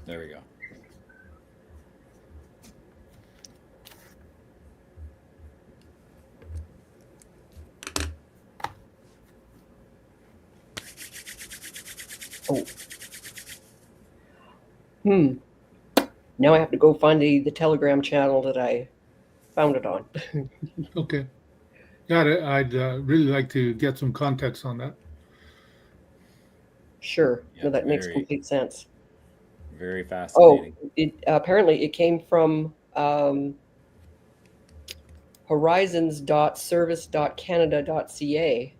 There we go. Oh. Now I have to go find the Telegram channel that I found it on. Okay. Yeah, I'd really like to get some context on that. Sure. Yeah, No, that makes very, complete sense. very Oh, fascinating. it apparently it came from horizons.service.canada.ca.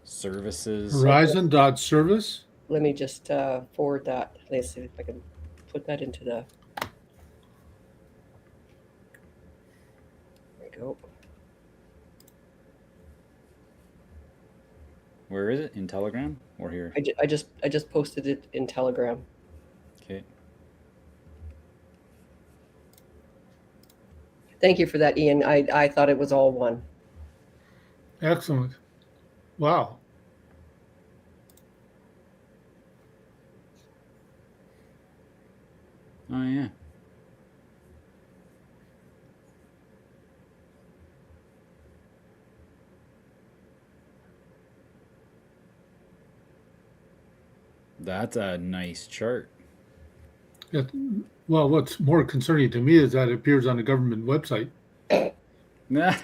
Services. Like, Horizon.service. let me just forward that. Let's see if I can put that into the. There we go. Where is it? In Telegram or here? I just posted it in Telegram. Okay. Thank you for that, Ian. I thought it was all one. Excellent. Wow. Oh yeah. That's a nice chart. It, well, what's more concerning to me is that it appears on the government website. Yeah,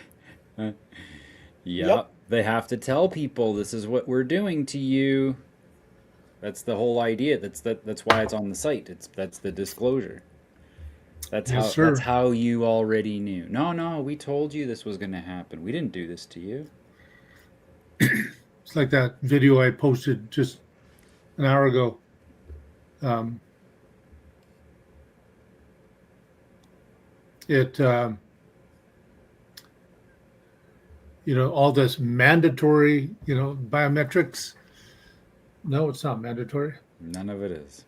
Yep. they have to tell people this is what we're doing to you. That's the whole idea. That's why it's on the site. That's the disclosure. Yes, That's sir. how you already knew. No, no, we told you this was going to happen. We didn't do this to you. It's like that video I posted just an hour ago. Um, it, all this mandatory, biometrics. No, it's not mandatory. None of it is.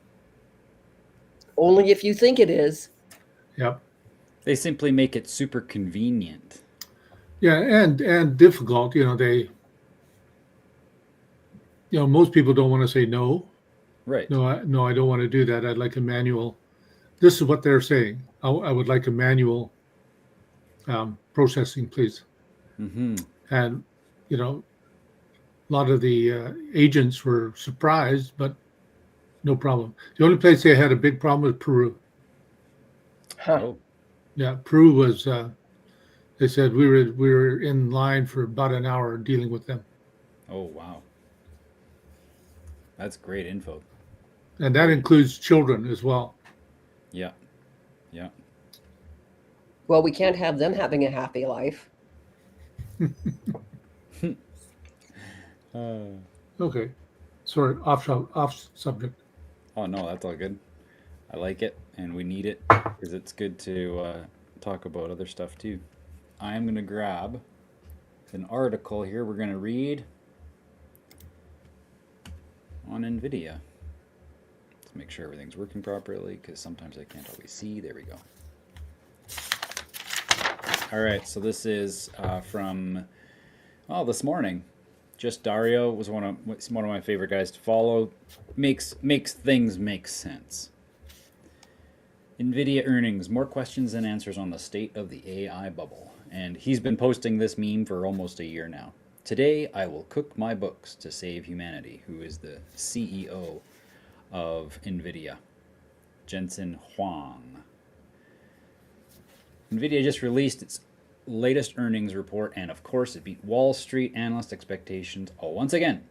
Only if you think it is. Yep. They simply make it super convenient. Yeah, and difficult. Most people don't want to say no. Right. No, I don't want to do that. I'd like a manual. This is what they're saying. I would like a manual processing, please. Mm-hmm. And a lot of the agents were surprised, but no problem. The only place they had a big problem was Peru. Huh. Oh. Yeah, Peru was. They said we were in line for about an hour dealing with them, Oh wow. That's great info. and that Great. includes children as well. Yeah. Yeah. Well, we can't have them having a happy life. uh, Okay, sorry, off subject. oh no, that's all good. I like it, and we need it because it's good to talk about other stuff too. I'm gonna grab an article here. We're gonna read on NVIDIA. Let's make sure everything's working properly because sometimes I can't always see. There we go. All right, so this is from this morning. Just Dario was one of my favorite guys to follow. Makes things make sense. NVIDIA earnings, more questions than answers on the state of the AI bubble. And he's been posting this meme for almost a year now. Today, I will cook my books to save humanity, who is the CEO of NVIDIA, Jensen Huang. NVIDIA just released its latest earnings report, and of course, it beat Wall Street analyst expectations once again,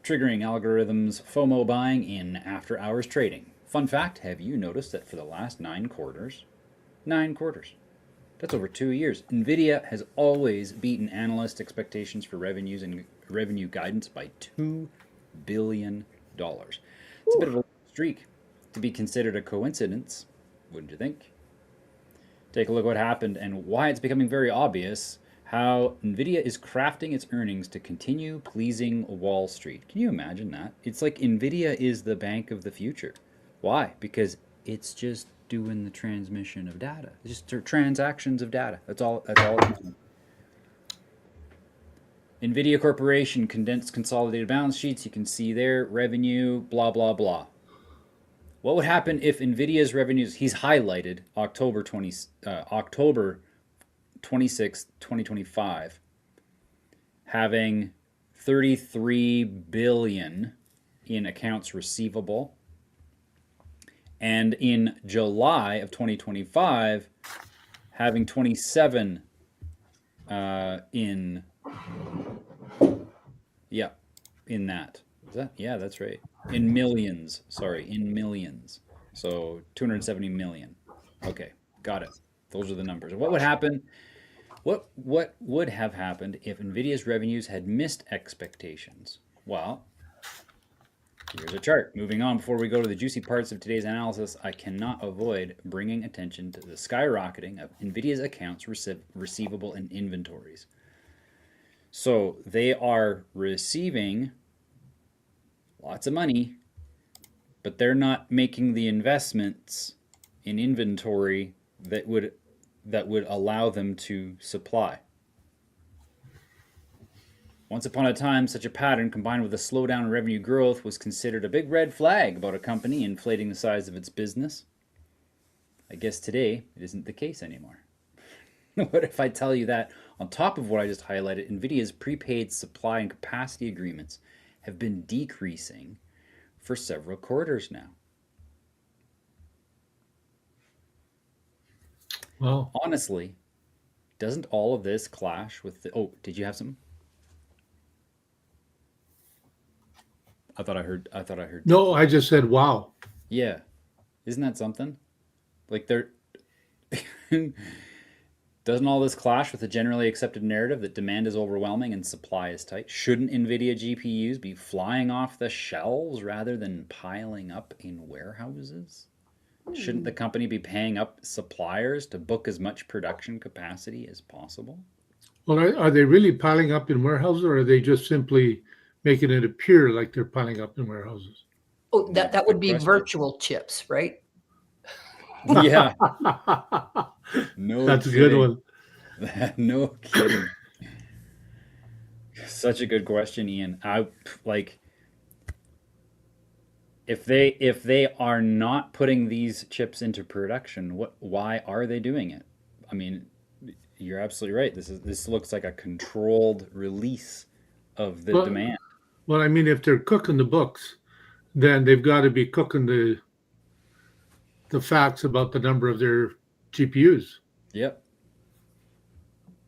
triggering algorithms FOMO buying in after hours trading. Fun fact, have you noticed that for the last 9 quarters, that's over 2 years, NVIDIA has always beaten analyst expectations for revenues and revenue guidance by $2 billion. It's a bit of a streak to be considered a coincidence, wouldn't you think? Take a look at what happened and why it's becoming very obvious how NVIDIA is crafting its earnings to continue pleasing Wall Street. Can you imagine that? It's like NVIDIA is the bank of the future. Why? Because it's just doing the transmission of data. It's just transactions of data. That's all it's doing. NVIDIA Corporation condensed consolidated balance sheets. You can see there revenue, blah, blah, blah. What would happen if NVIDIA's revenues, he's highlighted October 26th, 2025, having 33 billion in accounts receivable, and in July of 2025 having 27 in yeah, in that. Is that? Yeah, that's right. In millions. Sorry, in millions. So 270 million. Okay, got it. Those are the numbers. What would happen? What would have happened if Nvidia's revenues had missed expectations? Well, here's a chart. Moving on, before we go to the juicy parts of today's analysis, I cannot avoid bringing attention to the skyrocketing of Nvidia's accounts receivable and inventories. So they are receiving lots of money, but they're not making the investments in inventory that would allow them to supply. Once upon a time, such a pattern, combined with a slowdown in revenue growth, was considered a big red flag about a company inflating the size of its business. I guess today it isn't the case anymore. What if I tell you that, on top of what I just highlighted, NVIDIA's prepaid supply and capacity agreements have been decreasing for several quarters now? Well, Honestly, doesn't all of this clash with the... Oh, did you have something? I thought I heard. no, I just said, wow. Yeah. Isn't that something? Like they're doesn't all this clash with the generally accepted narrative that demand is overwhelming and supply is tight? Shouldn't NVIDIA GPUs be flying off the shelves rather than piling up in warehouses? Shouldn't the company be paying up suppliers to book as much production capacity as possible? Well, are they really piling up in warehouses, or are they just simply making it appear like they're piling up in warehouses? Oh, That's a that would good be question. virtual chips, right? Yeah. No That's a kidding. good one. No kidding. Such a good question, Ian. I like if they are not putting these chips into production, why are they doing it? I mean, you're absolutely right. This looks like a controlled release of the Well, demand. well, I mean, if they're cooking the books, then they've got to be cooking the facts about the number of their GPUs. Yep.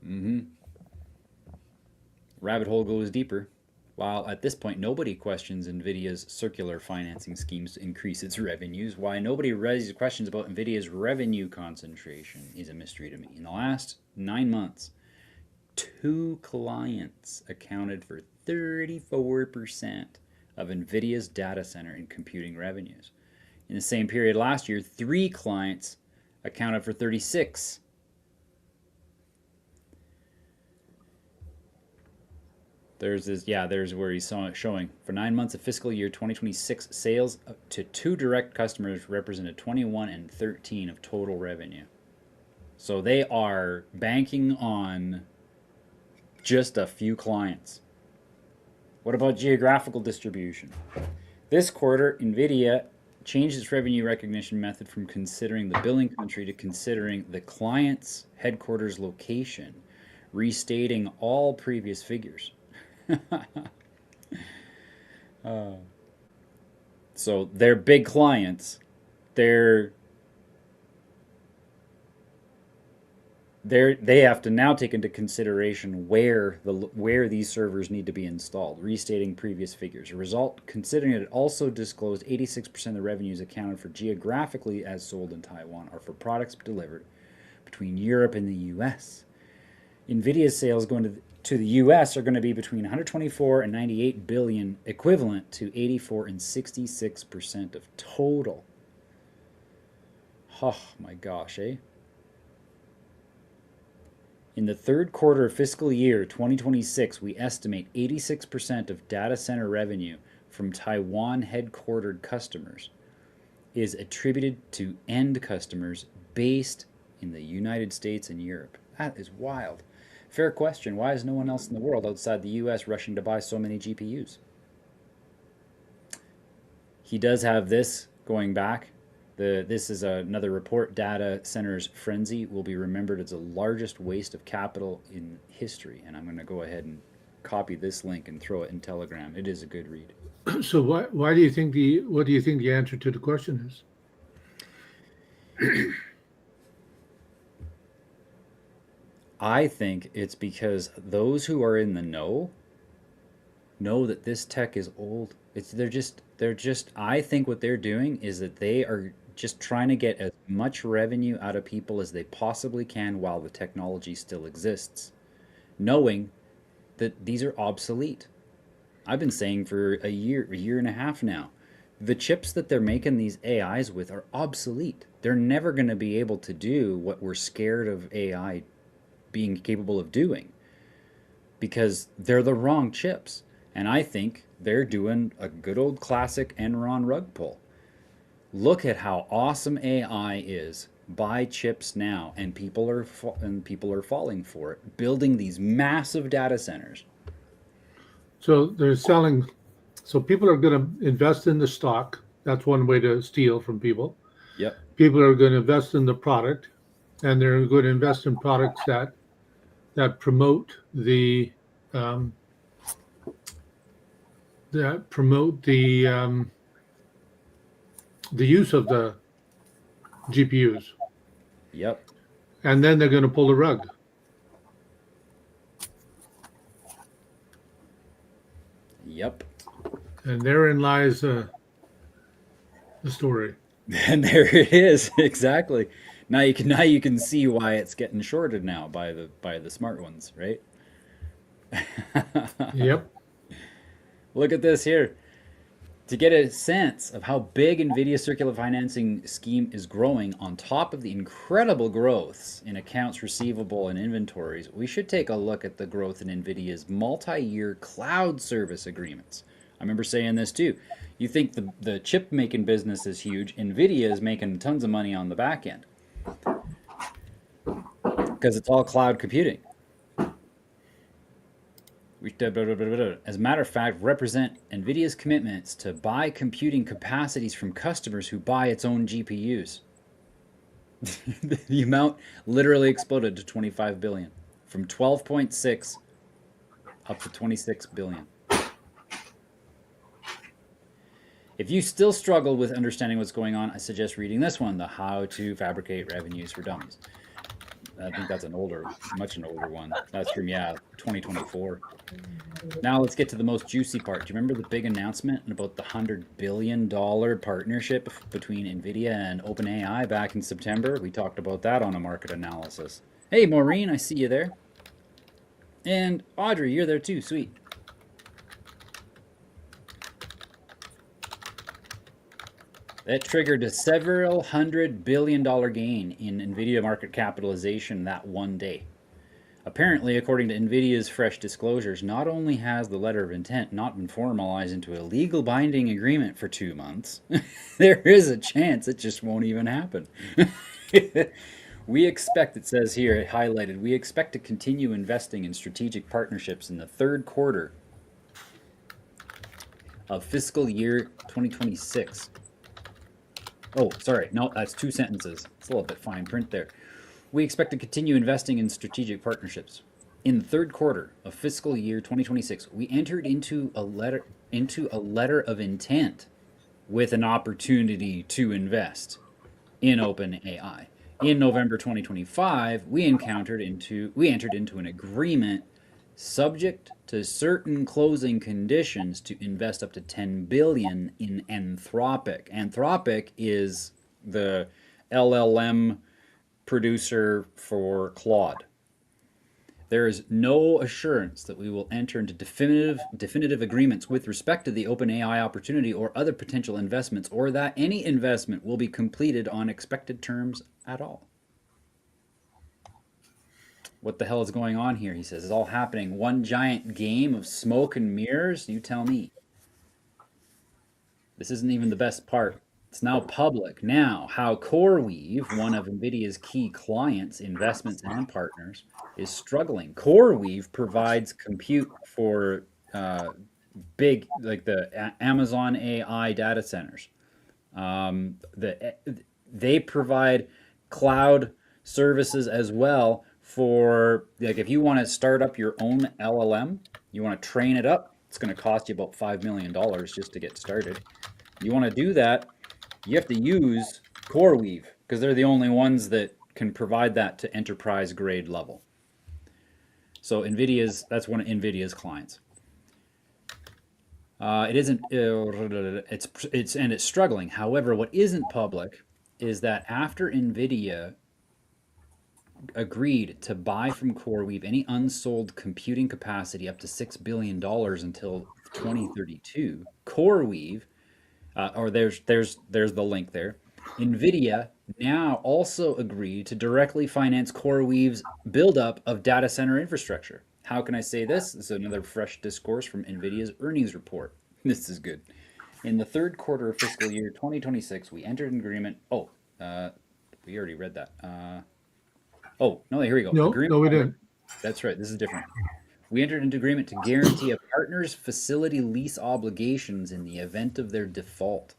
Mm-hmm. Rabbit hole goes deeper. While at this point nobody questions NVIDIA's circular financing schemes to increase its revenues, why nobody raises questions about NVIDIA's revenue concentration is a mystery to me. In the last 9 months, 2 clients accounted for 34% of NVIDIA's data center and computing revenues. In the same period last year, 3 clients accounted for 36%. There's where he's showing. For 9 months of fiscal year 2026, sales to 2 direct customers represented 21 and 13 of total revenue. So they are banking on just a few clients. What about geographical distribution? This quarter, NVIDIA changed its revenue recognition method from considering the billing country to considering the client's headquarters location, restating all previous figures. So they're big clients. They have to now take into consideration where these servers need to be installed, restating previous figures. A result, considering it also disclosed 86% of the revenues accounted for geographically as sold in Taiwan are for products delivered between Europe and the U.S. NVIDIA's sales going to the U.S. are going to be between 124 and 98 billion, equivalent to 84 and 66% of total. Oh my gosh, eh? In the third quarter of fiscal year 2026, we estimate 86% of data center revenue from Taiwan headquartered customers is attributed to end customers based in the United States and Europe. That is wild. Fair question. Why is no one else in the world outside the US rushing to buy so many GPUs? He does have this going back. This is another report. Data centers frenzy will be remembered as the largest waste of capital in history. And I'm going to go ahead and copy this link and throw it in Telegram. It is a good read. So why do you think what do you think the answer to the question is? I think it's because those who are in the know that this tech is old. They're just I think what they're doing is that they are just trying to get as much revenue out of people as they possibly can while the technology still exists, knowing that these are obsolete. I've been saying for a year and a half now, the chips that they're making these AIs with are obsolete. They're never going to be able to do what we're scared of AI being capable of doing because they're the wrong chips. And I think they're doing a good old classic Enron rug pull. Look at how awesome AI is. Buy chips now, and people are falling for it, building these massive data centers. So they're selling. So people are going to invest in the stock. That's one way to steal from people. Yep. People are going to invest in the product, and they're going to invest in products that promote um, the use of the GPUs, Yep. and then they're going to pull the rug. Yep. And therein lies the story. And there it is. Exactly. Now you can see why it's getting shorted now by the smart ones, right? Yep. Look at this here. To get a sense of how big NVIDIA's circular financing scheme is growing on top of the incredible growths in accounts receivable and inventories, we should take a look at the growth in NVIDIA's multi-year cloud service agreements. I remember saying this too. You think the chip making business is huge. NVIDIA is making tons of money on the back end because it's all cloud computing. As a matter of fact, represent NVIDIA's commitments to buy computing capacities from customers who buy its own GPUs. The amount literally exploded to 25 billion, from 12.6 up to 26 billion. If you still struggle with understanding what's going on, I suggest reading this one, The How to Fabricate Revenues for Dummies. I think that's an older one. That's from 2024. Now let's get to the most juicy part. Do you remember the big announcement about the $100 billion partnership between NVIDIA and OpenAI back in September? We talked about that on a market analysis. Hey, Maureen, I see you there. And Audrey, you're there too. Sweet. That triggered a several $100 billion gain in NVIDIA market capitalization that one day. Apparently, according to NVIDIA's fresh disclosures, not only has the letter of intent not been formalized into a legal binding agreement for 2 months, there is a chance it just won't even happen. We expect, it says here, highlighted, we expect to continue investing in strategic partnerships in the third quarter of fiscal year 2026. Oh, sorry. No, that's 2 sentences. It's a little bit fine print there. We expect to continue investing in strategic partnerships. In the third quarter of fiscal year 2026, we entered into a letter of intent with an opportunity to invest in OpenAI. In November 2025, we entered into an agreement subject to certain closing conditions to invest up to 10 billion in Anthropic. Anthropic is the LLM producer for Claude. There is no assurance that we will enter into definitive agreements with respect to the OpenAI opportunity or other potential investments, or that any investment will be completed on expected terms at all. What the hell is going on here? He says, it's all happening. One giant game of smoke and mirrors? You tell me. This isn't even the best part. It's now public. Now, how CoreWeave, one of NVIDIA's key clients, investments, and partners, is struggling. CoreWeave provides compute for big, like the Amazon AI data centers. They provide cloud services as well for, like, if you want to start up your own LLM, you want to train it up, it's going to cost you about $5 million just to get started. You want to do that, you have to use CoreWeave because they're the only ones that can provide that to enterprise grade level. So that's one of NVIDIA's clients. It isn't. It's struggling. However, what isn't public is that after NVIDIA agreed to buy from CoreWeave any unsold computing capacity up to $6 billion until 2032, CoreWeave, or there's the link there. NVIDIA now also agreed to directly finance CoreWeave's buildup of data center infrastructure. How can I say this? This is another fresh discourse from NVIDIA's earnings report. This is good. In the third quarter of fiscal year 2026, we entered an agreement. We already read that. No, here we go. No, Agreement. no, we didn't. That's right. This is different. We entered into agreement to guarantee a partner's facility lease obligations in the event of their default.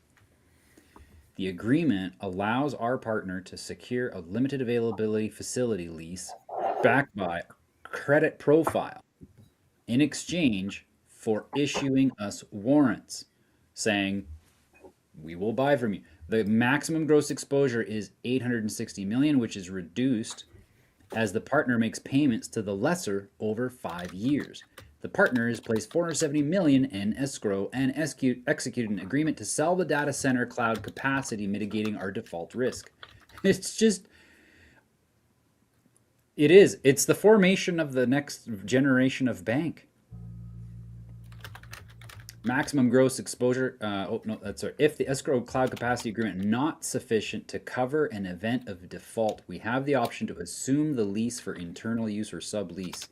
The agreement allows our partner to secure a limited availability facility lease backed by a credit profile in exchange for issuing us warrants saying we will buy from you. The maximum gross exposure is 860 million, which is reduced as the partner makes payments to the lessor over 5 years. The partner has placed 470 million in escrow and executed an agreement to sell the data center cloud capacity, mitigating our default risk. It's the formation of the next generation of bank. Maximum gross exposure. If the escrow cloud capacity agreement not sufficient to cover an event of default, we have the option to assume the lease for internal use or sublease.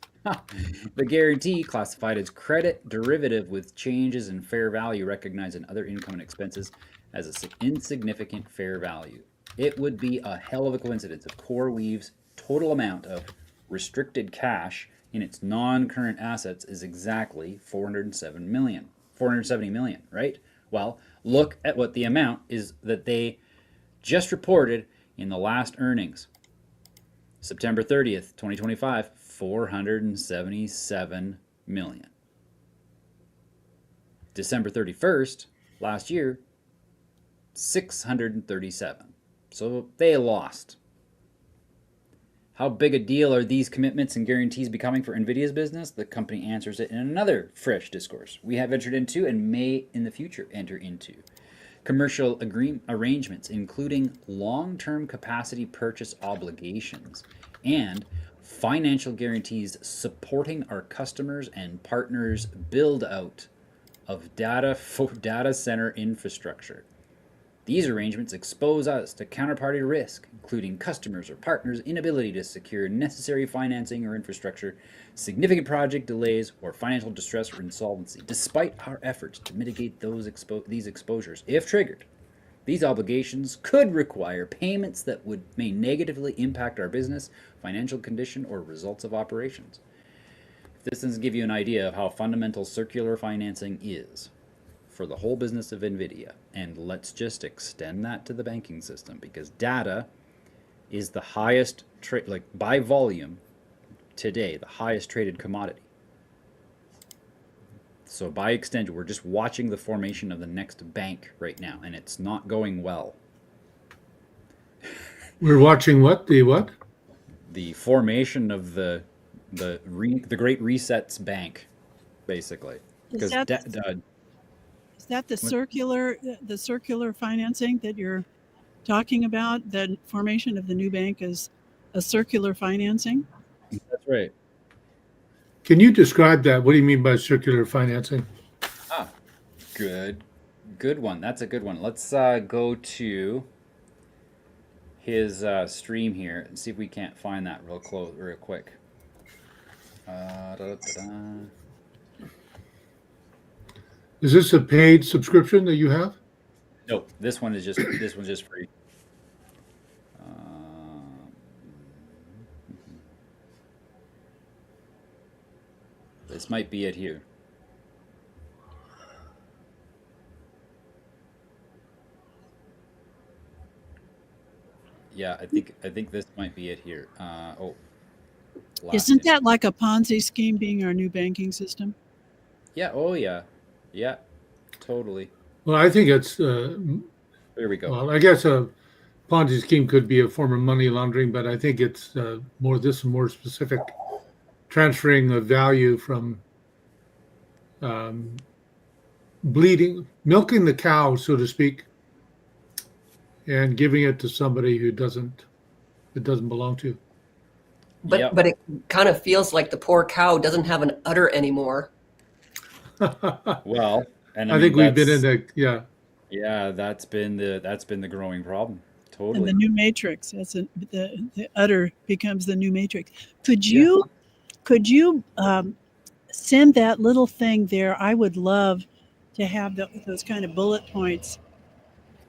The guarantee, classified as credit derivative with changes in fair value recognized in other income and expenses as an insignificant fair value. It would be a hell of a coincidence if CoreWeave's total amount of restricted cash in its non-current assets is exactly 470 million, right? Well, look at what the amount is that they just reported in the last earnings. September 30th, 2025, 477 million. December 31st, last year, 637. So they lost. How big a deal are these commitments and guarantees becoming for NVIDIA's business? The company answers it in another fresh discourse we have entered into and may in the future enter into. Commercial arrangements, including long-term capacity purchase obligations and financial guarantees supporting our customers and partners' build-out of data center infrastructure. These arrangements expose us to counterparty risk, including customers or partners' inability to secure necessary financing or infrastructure, significant project delays, or financial distress or insolvency. Despite our efforts to mitigate these exposures, if triggered, these obligations could require payments that may negatively impact our business, financial condition, or results of operations. If this doesn't give you an idea of how fundamental circular financing is for the whole business of NVIDIA, and let's just extend that to the banking system, because data is the highest by volume today, the highest traded commodity. So by extension, we're just watching the formation of the next bank right now, and it's not going well. We're watching what? The what? The formation of the Great Resets Bank, basically. Is that the circular financing that you're talking about? The formation of the new bank is a circular financing? That's right. Can you describe that? What do you mean by circular financing? Good one. That's a good one. Let's go to his stream here and see if we can't find that real quick. Is this a paid subscription that you have? No, this one's just free. This might be it here. Yeah, I think this might be it here. Oh, last Isn't image. that like a Ponzi scheme being our new banking system? Yeah. Oh yeah. Yeah. Totally. Well, I think it's There we go. well, I guess a Ponzi scheme could be a form of money laundering, but I think it's more this is more specific, transferring the value from um, bleeding, milking the cow, so to speak, and giving it to somebody who doesn't it doesn't belong to. But Yep. but it kind of feels like the poor cow doesn't have an udder anymore. I Well, and I mean think we've been in that's the yeah. yeah, that's been the growing problem. And the Totally. new matrix, the udder becomes the new matrix. Could Yeah. you could you send that little thing there? I would love to have those kind of bullet points.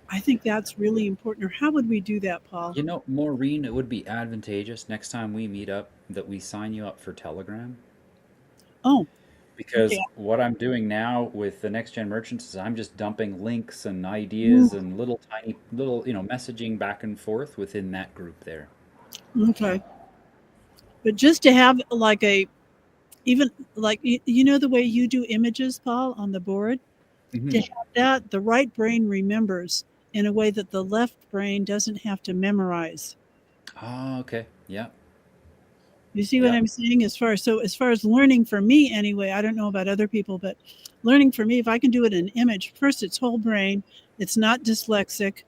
I think that's really important. Or how would we do that, Paul? Maureen, it would be advantageous next time we meet up that we sign you up for Telegram. Oh, okay. Because what I'm doing now with the next gen merchants is I'm just dumping links and Ooh, ideas and little tiny little, messaging back and forth within that group there. okay. But just to have like a even like you know the way you do images, Paul, on the board, to Hmm. have that the right brain remembers in a way that the left brain doesn't have to memorize. Oh, okay. Yeah. You see what Yeah. I'm saying? As far as learning for me anyway, I don't know about other people, but learning for me, if I can do it in image, first it's whole brain, it's not dyslexic.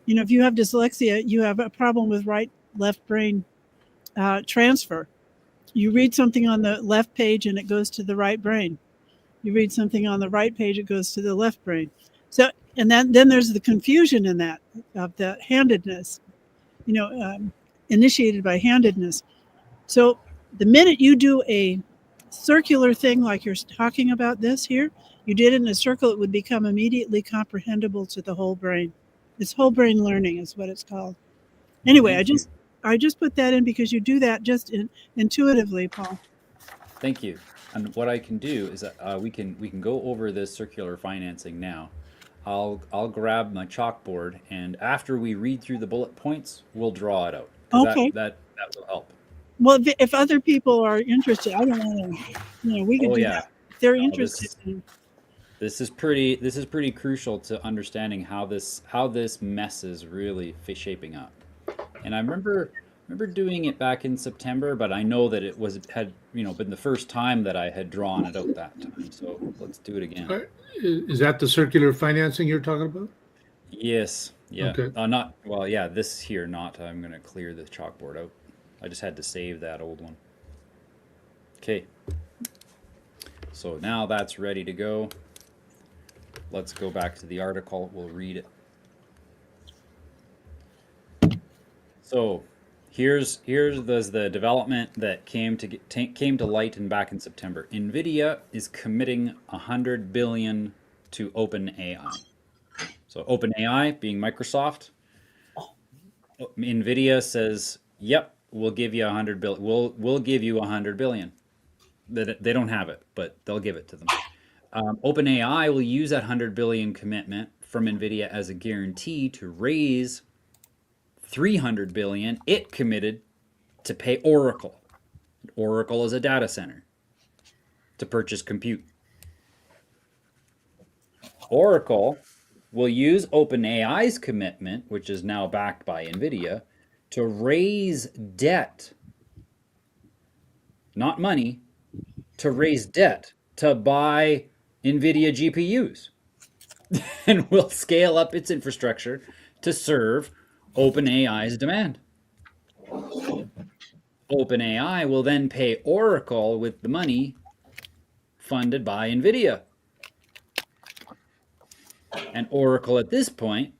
You know, if you have dyslexia, you have a problem with right left brain transfer. You read something on the left page and it goes to the right brain. You read something on the right page, it goes to the left brain. So, and then there's the confusion in that of the handedness, you know, initiated by handedness. So the minute you do a circular thing like you're talking about this here, you did it in a circle, it would become immediately comprehensible to the whole brain. It's whole brain learning is what it's called. Anyway, Thank you. I just put that in because you do that just intuitively, Paul. Thank you. And what I can do is that we can go over this circular financing now. I'll grab my chalkboard and after we read through the bullet points, we'll draw it out because that Okay. that that will help. Well, if other people are interested, I don't want to, we could Oh do yeah. that. If they're No, interested this in, this is pretty crucial to understanding how this mess is really shaping up. And I remember doing it back in September, but I know that it was had been the first time that I had drawn it out that time. So let's do it again. Uh, is that the circular financing you're talking about? Yes, yeah. Okay. Not well, yeah. This here, not. I'm gonna clear the chalkboard out. I just had to save that old one. Okay. So now that's ready to go. Let's go back to the article. We'll read it. So here's the development that came to light in back in September. NVIDIA is committing 100 billion to OpenAI. So OpenAI being Microsoft, NVIDIA says, "Yep, we'll give you 100 billion. We'll give you 100 billion." That they don't have it, but they'll give it to them. OpenAI will use that 100 billion commitment from NVIDIA as a guarantee to raise 300 billion it committed to pay Oracle. Oracle is a data center to purchase compute. Oracle will use OpenAI's commitment, which is now backed by NVIDIA, to raise debt, not money, to raise debt to buy NVIDIA GPUs and will scale up its infrastructure to serve OpenAI's demand. OpenAI will then pay Oracle with the money funded by NVIDIA. And Oracle at this point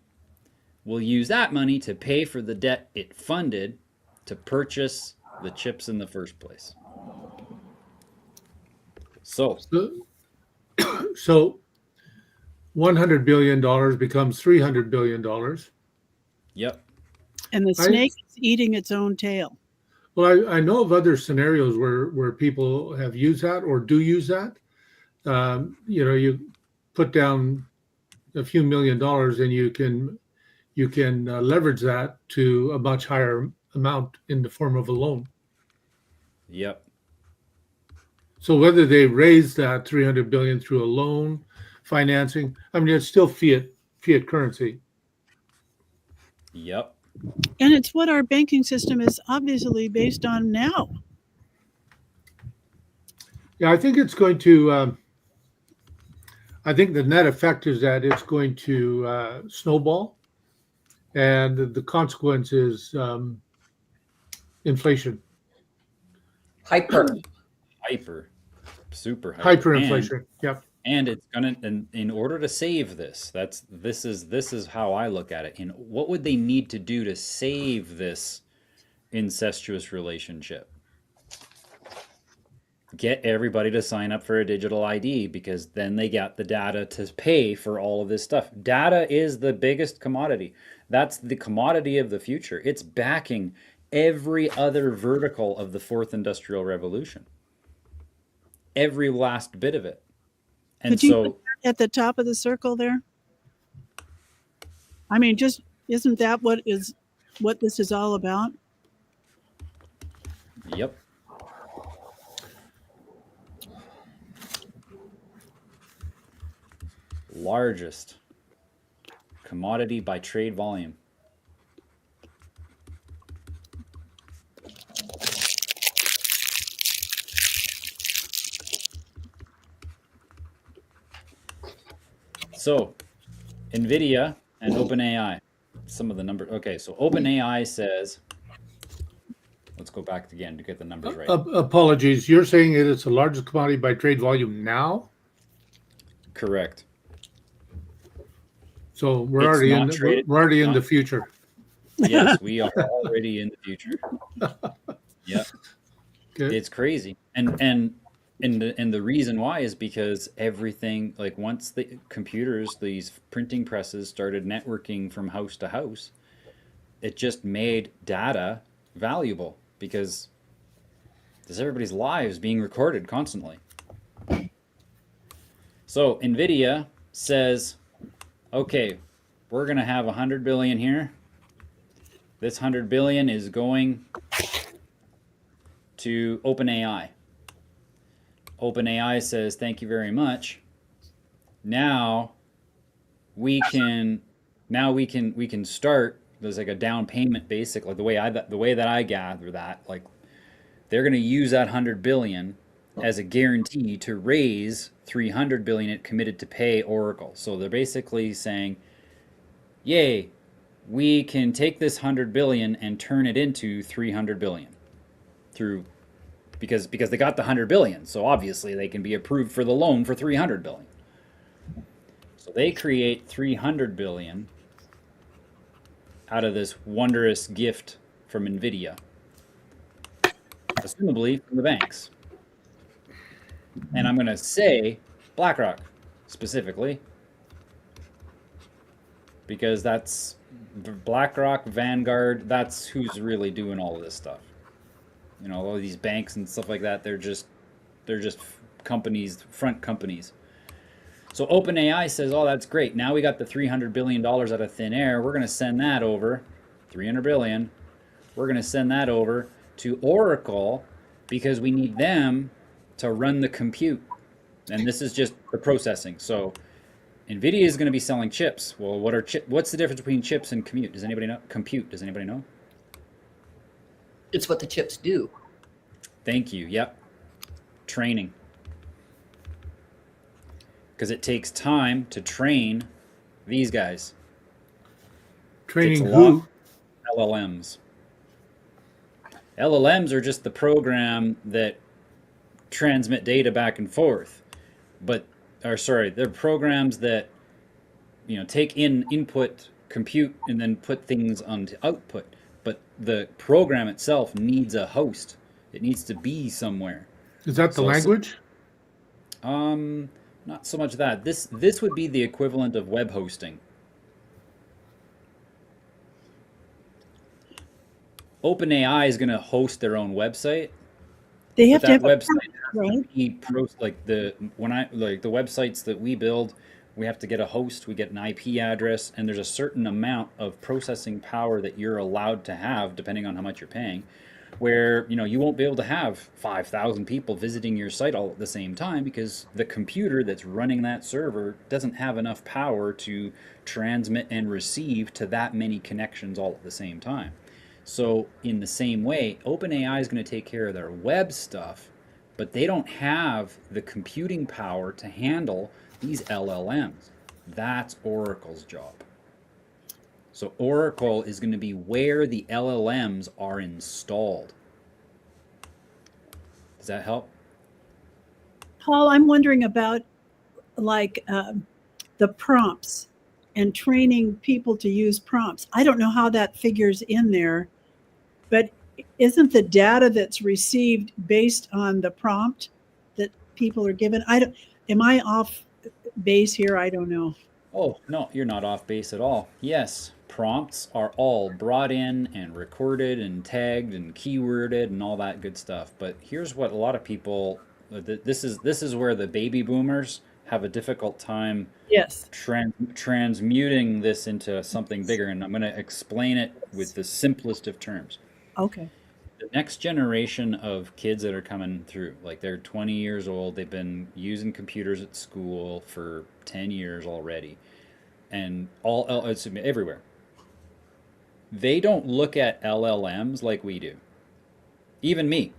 will use that money to pay for the debt it funded to purchase the chips in the first place. So, So $100 billion becomes $300 billion. yep. and the I snake is eating its own tail. well, I know of other scenarios where people have used that or do use that. You put down a few $1 million and you can you can leverage that to a much higher amount in the form of a loan. Yep. So whether they raise that 300 billion through a loan financing, I mean, it's still fiat currency. Yep. And it's what our banking system is obviously based on now. Yeah, I think it's going to. I think the net effect is that it's going to snowball, and the consequence is inflation, Hyper. Hyper. Super hyper. hyperinflation. Yep. And it's gonna, and in order to save this, this is how I look at it. And what would they need to do to save this incestuous relationship? Get everybody to sign up for a digital ID, because then they got the data to pay for all of this stuff. Data is the biggest commodity. That's the commodity of the future. It's backing every other vertical of the fourth industrial revolution. Every last bit of it. And Could you so put that at the top of the circle there? I mean, just isn't that what this is all about? yep. Largest commodity by trade volume. So, NVIDIA and OpenAI, some of the numbers. Okay, so OpenAI says, let's go back again to get the numbers right. Apologies. You're saying it is the largest commodity by trade volume now? Correct. So we're It's already not in traded. we're already in Not- the future. Yes, we are already in the future. Yeah, Okay. it's crazy. And the reason why is because everything, like once the computers, these printing presses started networking from house to house, it just made data valuable, because there's everybody's lives being recorded constantly. So NVIDIA says, okay, we're going to have 100 billion here. This 100 billion is going to OpenAI. OpenAI says, thank you very much. Now we can start. There's like a down payment, basically. The way that I gather that, like, they're going to use that 100 billion as a guarantee to raise 300 billion it committed to pay Oracle. So they're basically saying, yay, we can take this 100 billion and turn it into 300 billion through, because they got the 100 billion. So obviously they can be approved for the loan for 300 billion. So they create 300 billion out of this wondrous gift from NVIDIA, assumably from the banks. And I'm going to say BlackRock specifically, because that's BlackRock, Vanguard, that's who's really doing all of this stuff. You know, all of these banks and stuff like that, they're just companies, front companies. So OpenAI says, oh, that's great. Now we got the $300 billion out of thin air. We're going to send that over, 300 billion. We're going to send that over to Oracle, because we need them to run the compute. And this is just the processing. So NVIDIA is going to be selling chips. Well, what's the difference between chips and compute? Does anybody know? Compute, does anybody know? It's what the chips do. Thank you. Yep. Training. Because it takes time to train these guys. Training Takes a lot. who? LLMs. LLMs are just the program that transmit data back and forth. They're programs that, you know, take in input, compute, and then put things onto output. But the program itself needs a host. It needs to be somewhere. Is that the language? Not so much that. This would be the equivalent of web hosting. OpenAI is going to host their own website. They have But to that have a website right? the websites that we build, We have to get a host, we get an IP address, and there's a certain amount of processing power that you're allowed to have depending on how much you're paying. Where, you won't be able to have 5,000 people visiting your site all at the same time because the computer that's running that server doesn't have enough power to transmit and receive to that many connections all at the same time. So in the same way, OpenAI is going to take care of their web stuff, but they don't have the computing power to handle these LLMs. That's Oracle's job. So Oracle is going to be where the LLMs are installed. Does that help? Paul, I'm wondering about like the prompts and training people to use prompts. I don't know how that figures in there, but isn't the data that's received based on the prompt that people are given? Am I off base here? I don't know. Oh, no, you're not off base at all. Yes, prompts are all brought in and recorded and tagged and keyworded and all that good stuff. But here's what a lot of people, this is where the baby boomers have a difficult time Yes. transmuting this into something bigger. And I'm going to explain it with the simplest of terms. Okay. The next generation of kids that are coming through, like they're 20 years old, they've been using computers at school for 10 years already, and it's everywhere. They don't look at LLMs like we do. Even me,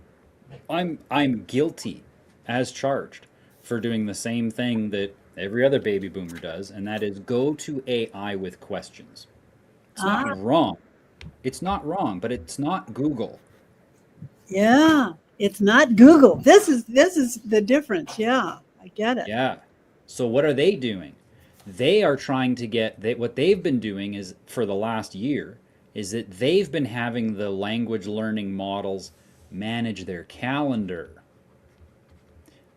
I'm guilty as charged for doing the same thing that every other baby boomer does, and that is go to AI with questions. It's not wrong. It's not wrong, but it's not Google. Yeah, it's not Google. This is the difference. Yeah, I get it. Yeah. So what are they doing? They are trying to what they've been doing is for the last year is that they've been having the language learning models manage their calendar,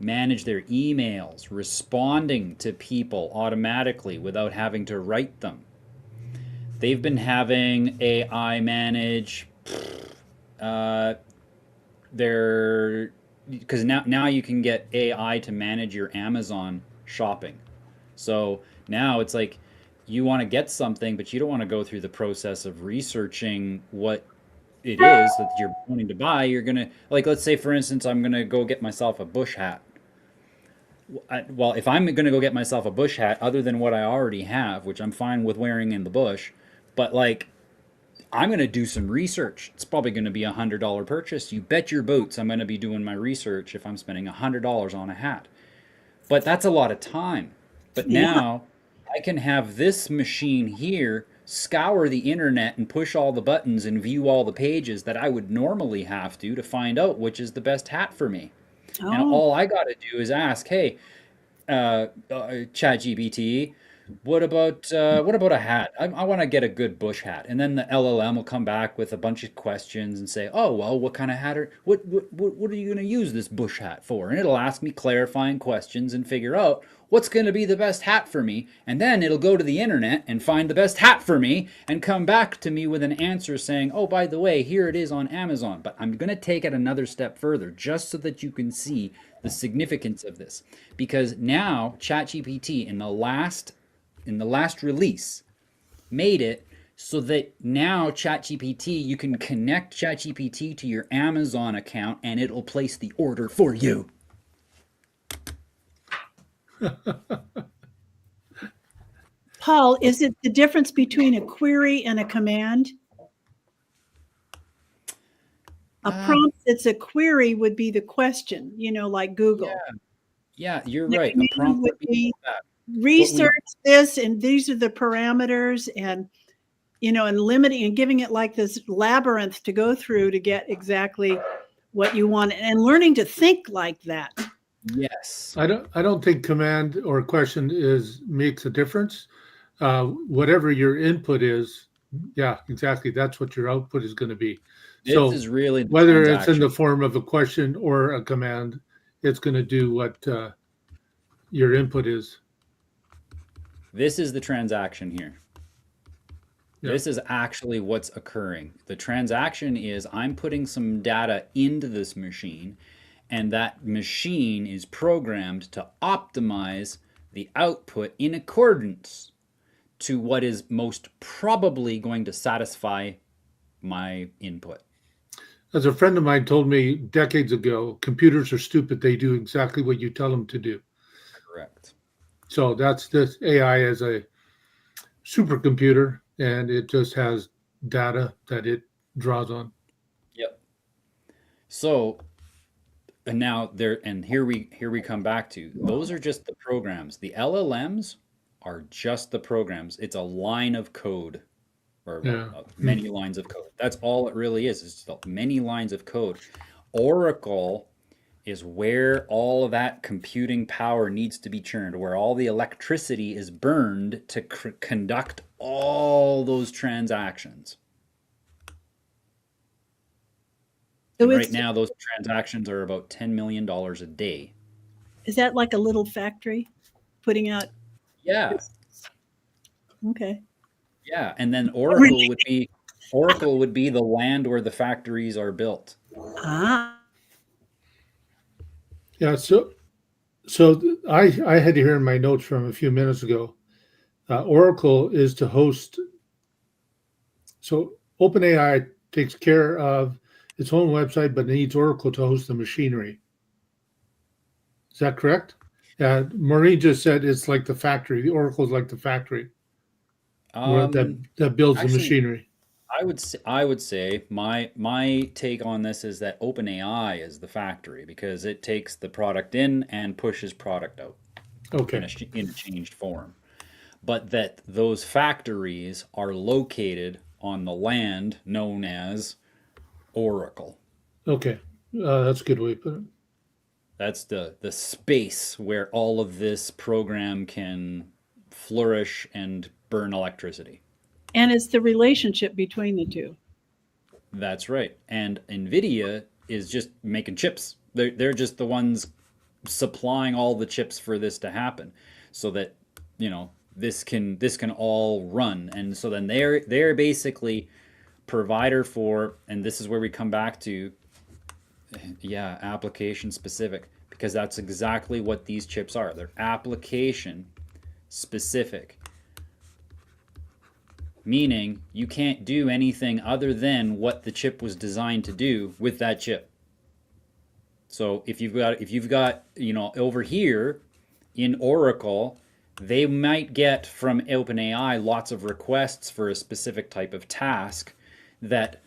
manage their emails, responding to people automatically without having to write them. They've been having AI manage because now you can get AI to manage your Amazon shopping. So now it's like you want to get something, but you don't want to go through the process of researching what it is that you're wanting to buy. You're going to, like, let's say, for instance, I'm going to go get myself a bush hat. Well, if I'm going to go get myself a bush hat, other than what I already have, which I'm fine with wearing in the bush, but like, I'm going to do some research. It's probably going to be $100 purchase. You bet your boots I'm going to be doing my research if I'm spending $100 on a hat. But that's a lot of time. But now I can have this machine here scour the internet and push all the buttons and view all the pages that I would normally have to find out which is the best hat for me. Oh. And all I got to do is ask, hey, ChatGPT, what about a hat? I want to get a good bush hat, and then the LLM will come back with a bunch of questions and say, "Oh well, what kind of hat what are you going to use this bush hat for?" And it'll ask me clarifying questions and figure out what's going to be the best hat for me, and then it'll go to the internet and find the best hat for me and come back to me with an answer saying, "Oh, by the way, here it is on Amazon." But I'm going to take it another step further just so that you can see the significance of this, because now ChatGPT in the last release made it so that now ChatGPT, you can connect ChatGPT to your Amazon account and it'll place the order for you. Paul, is it the difference between a query and a command? A prompt that's a query would be the question, like Google. Yeah, you're right. A prompt would be research this, and these are the parameters, and and limiting and giving it like this labyrinth to go through to get exactly what you want, and learning to think like that. Yes. I don't think command or question makes a difference. Whatever your input is, yeah, exactly. That's what your output is going to be. This is really whether it's in the form of a question or a command, it's going to do what your input is. This is the transaction here. Yeah. This is actually what's occurring. The transaction is I'm putting some data into this machine, and that machine is programmed to optimize the output in accordance to what is most probably going to satisfy my input. As a friend of mine told me decades ago, computers are stupid. They do exactly what you tell them to do. Correct. So that's this AI as a supercomputer, and it just has data that it draws on. Yep. So, and now there, and here we come back to, those are just the programs. The LLMs are just the programs. It's a line of code, or Yeah. many lines of code. That's all it really is. It's just many lines of code. Oracle is where all of that computing power needs to be churned, where all the electricity is burned to conduct all those transactions. So And it's, right now, those transactions are about $10 million a day. is that like a little factory putting out? Yeah, Okay. yeah. And then Oracle would be the land where the factories are built. Ah, Yeah. So I had to hear in my notes from a few minutes ago. Oracle is to host. So OpenAI takes care of its own website, but needs Oracle to host the machinery. Is that correct? Yeah. Maureen just said it's like the factory. The Oracle is like the factory where that builds the Actually, machinery. I would say my take on this is that OpenAI is the factory because it takes the product in and pushes product out in Okay. in a changed form. But that those factories are located on the land known as Oracle. Okay. That's a good way to put it. That's the space where all of this program can flourish and burn electricity. and it's the relationship between the two. That's right. And NVIDIA is just making chips. They're just the ones supplying all the chips for this to happen so that, this can all run. And so then they're basically provider for, and this is where we come back to, yeah, application specific, because that's exactly what these chips are. They're application specific, meaning you can't do anything other than what the chip was designed to do with that chip. So if you've got over here in Oracle, they might get from OpenAI lots of requests for a specific type of task that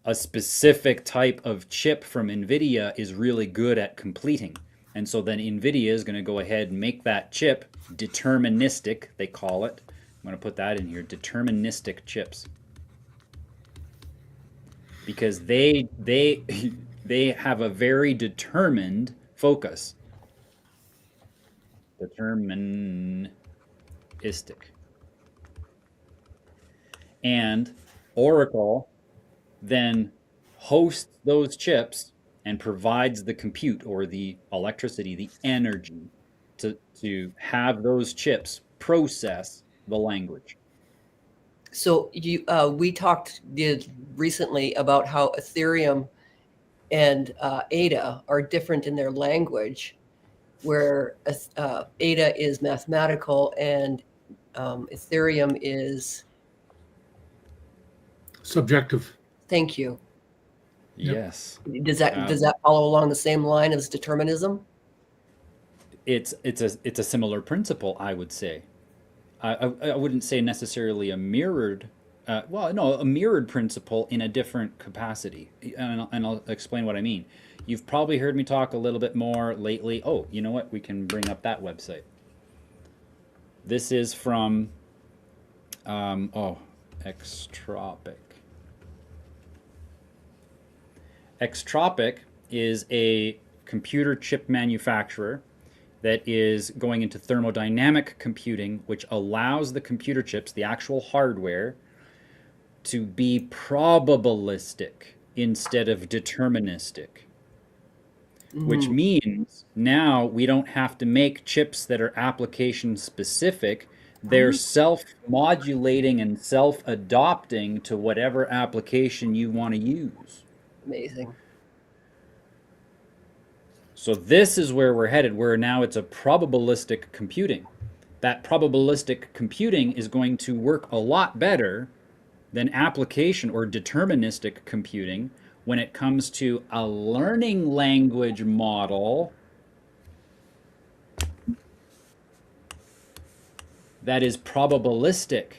a specific type of chip from NVIDIA is really good at completing. And so then NVIDIA is going to go ahead and make that chip deterministic, they call it. I'm going to put that in here, deterministic chips. Because they have a very determined focus. Deterministic. And Oracle then hosts those chips and provides the compute or the electricity, the energy to have those chips process the language. So we talked recently about how Ethereum and Ada are different in their language, where Ada is mathematical and Ethereum is, Subjective. thank you. Yes. Does that follow along the same line as determinism? It's a similar principle, I would say. I wouldn't say necessarily a mirrored, a mirrored principle in a different capacity. And I'll explain what I mean. You've probably heard me talk a little bit more lately. Oh, you know what? We can bring up that website. This is from, Xtropic. Xtropic is a computer chip manufacturer that is going into thermodynamic computing, which allows the computer chips, the actual hardware, to be probabilistic instead of deterministic. Which means now we don't have to make chips that are application specific. They're self-modulating and self-adopting to whatever application you want to use. Amazing. So this is where we're headed, where now it's a probabilistic computing. that probabilistic computing is going to work a lot better than application or deterministic computing when it comes to a learning language model that is probabilistic.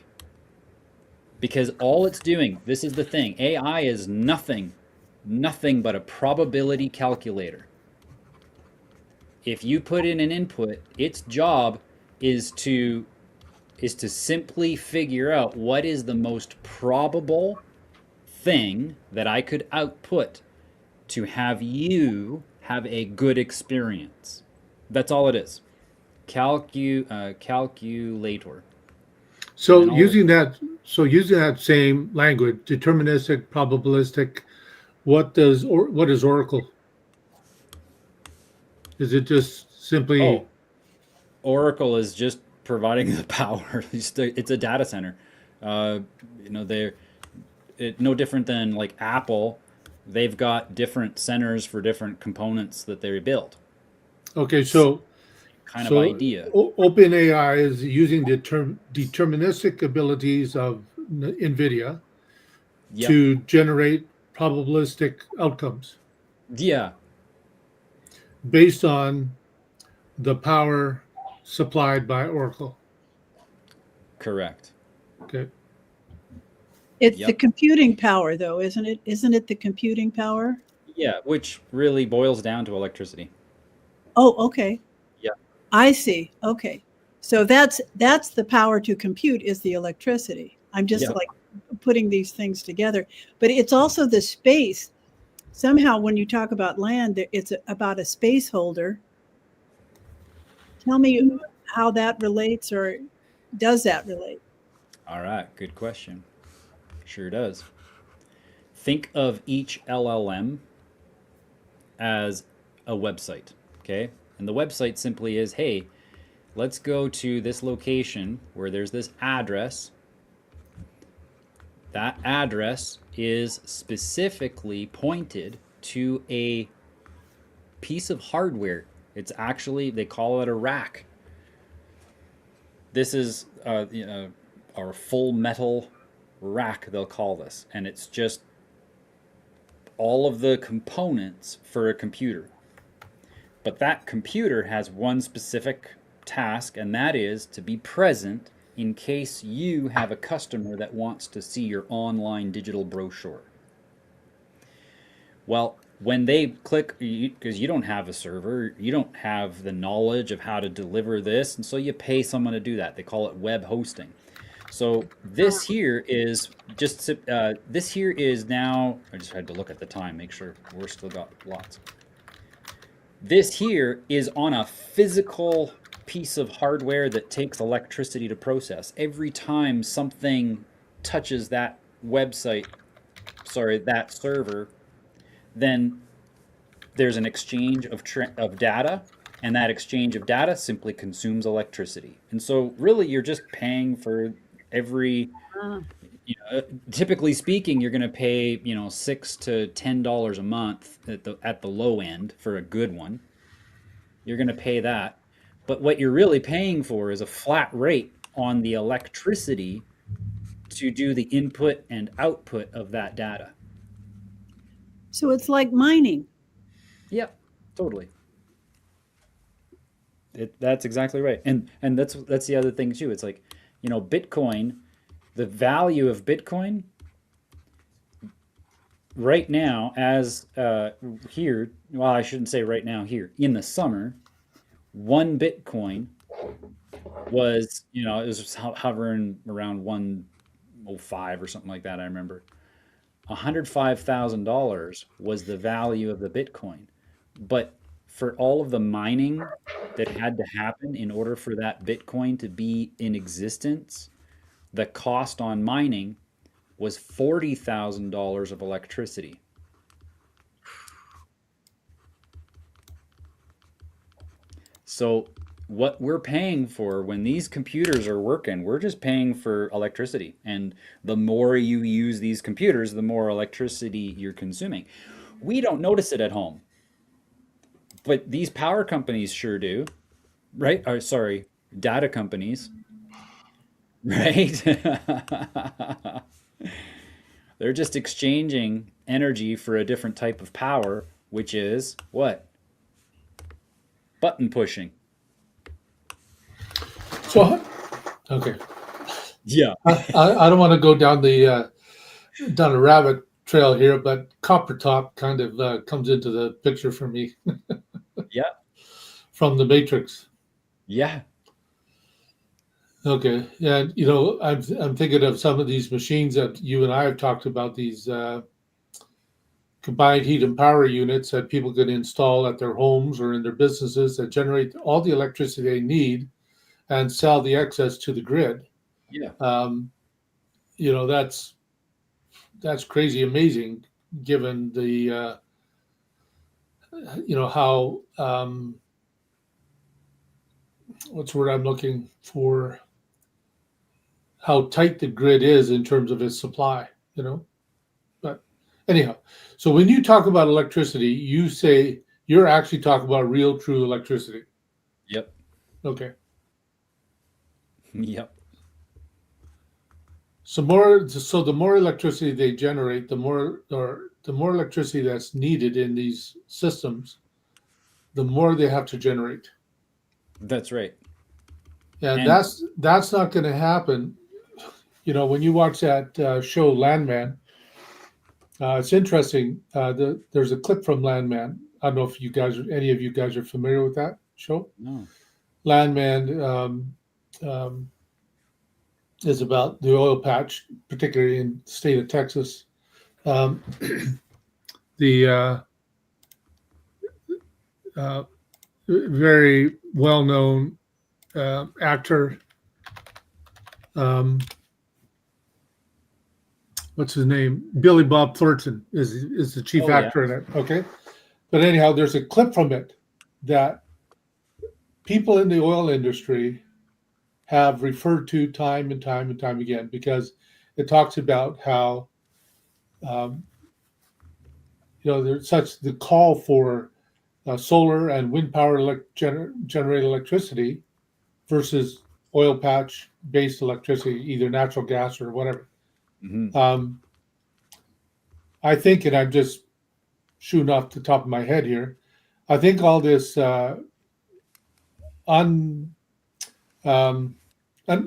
Because all it's doing, this is the thing, AI is nothing but a probability calculator. If you put in an input, its job is to simply figure out what is the most probable thing that I could output to have you have a good experience. That's all it is. Calculator. So And all using that, using that same language, deterministic, probabilistic, what is Oracle? Is it just simply Oh, Oracle is just providing the power. It's a data center. They're no different than like Apple. They've got different centers for different components that they build. okay? Kind of idea. OpenAI is using deterministic abilities of NVIDIA Yep. to generate probabilistic outcomes Yeah. based on the power supplied by Oracle. Correct. Okay. It's the Yep. computing power, though, isn't it? Isn't it the computing power? Yeah, which really boils down to electricity. Oh, okay. Yeah. I see. Okay. So that's the power to compute is the electricity. I'm just Yeah. like putting these things together. But it's also the space. Somehow when you talk about land, it's about a space holder. Tell me how that relates, or does that relate? All right. Good question. Sure does. Think of each LLM as a website. Okay. And the website simply is, hey, let's go to this location where there's this address. That address is specifically pointed to a piece of hardware. It's actually, they call it a rack. This is our full metal rack, they'll call this. And it's just all of the components for a computer. But that computer has one specific task, and that is to be present in case you have a customer that wants to see your online digital brochure. Well, when they click, because you don't have a server, you don't have the knowledge of how to deliver this, and so you pay someone to do that. They call it web hosting. So this here is just, this here is now, I just had to look at the time, make sure we're still got lots. This here is on a physical piece of hardware that takes electricity to process. Every time something touches that website, sorry, that server, then there's an exchange of data, and that exchange of data simply consumes electricity. And so really you're just paying for every, typically speaking, you're going to pay, $6 to $10 a month at the low end for a good one. You're going to pay that. But what you're really paying for is a flat rate on the electricity to do the input and output of that data. So it's like mining. Yeah, totally. That's exactly right. And that's the other thing too. It's like, Bitcoin, the value of Bitcoin right now, as here, well, I shouldn't say right now, here in the summer, one Bitcoin was, it was hovering around 105 or something like that. I remember $105,000 was the value of the Bitcoin. But for all of the mining that had to happen in order for that Bitcoin to be in existence, the cost on mining was $40,000 of electricity. So what we're paying for when these computers are working, we're just paying for electricity. And the more you use these computers, the more electricity you're consuming. We don't notice it at home, but these power companies sure do, right? Or sorry, data companies, right? They're just exchanging energy for a different type of power, which is what? Button pushing. So, okay. Yeah. I don't want to go down a rabbit trail here, but copper top kind of comes into the picture for me Yeah. from the Matrix. Yeah. Okay, and I'm thinking of some of these machines that you and I have talked about. These combined heat and power units that people can install at their homes or in their businesses that generate all the electricity they need and sell the excess to the grid. Yeah. Um, that's crazy amazing given the how what's the word I'm looking for, how tight the grid is in terms of its supply, but anyhow, so when you talk about electricity, you say you're actually talking about real true electricity. Yep. Okay. Yep. So the more electricity they generate, the more electricity that's needed in these systems, the more they have to generate. That's right. And And that's not going to happen. When you watch that show Landman, it's interesting. There's a clip from Landman. I don't know if any of you guys are familiar with that show. no. Landman is about the oil patch, particularly in the state of Texas. Um, the very well-known actor, what's his name? Billy Bob Thornton is the chief Oh yeah. actor in it. Okay, but anyhow, there's a clip from it that people in the oil industry have referred to time and time and time again, because it talks about how um, there's such the call for solar and wind power generate electricity versus oil patch based electricity, either natural gas or whatever. Hmm. I think, and I'm just shooting off the top of my head here, I think all this un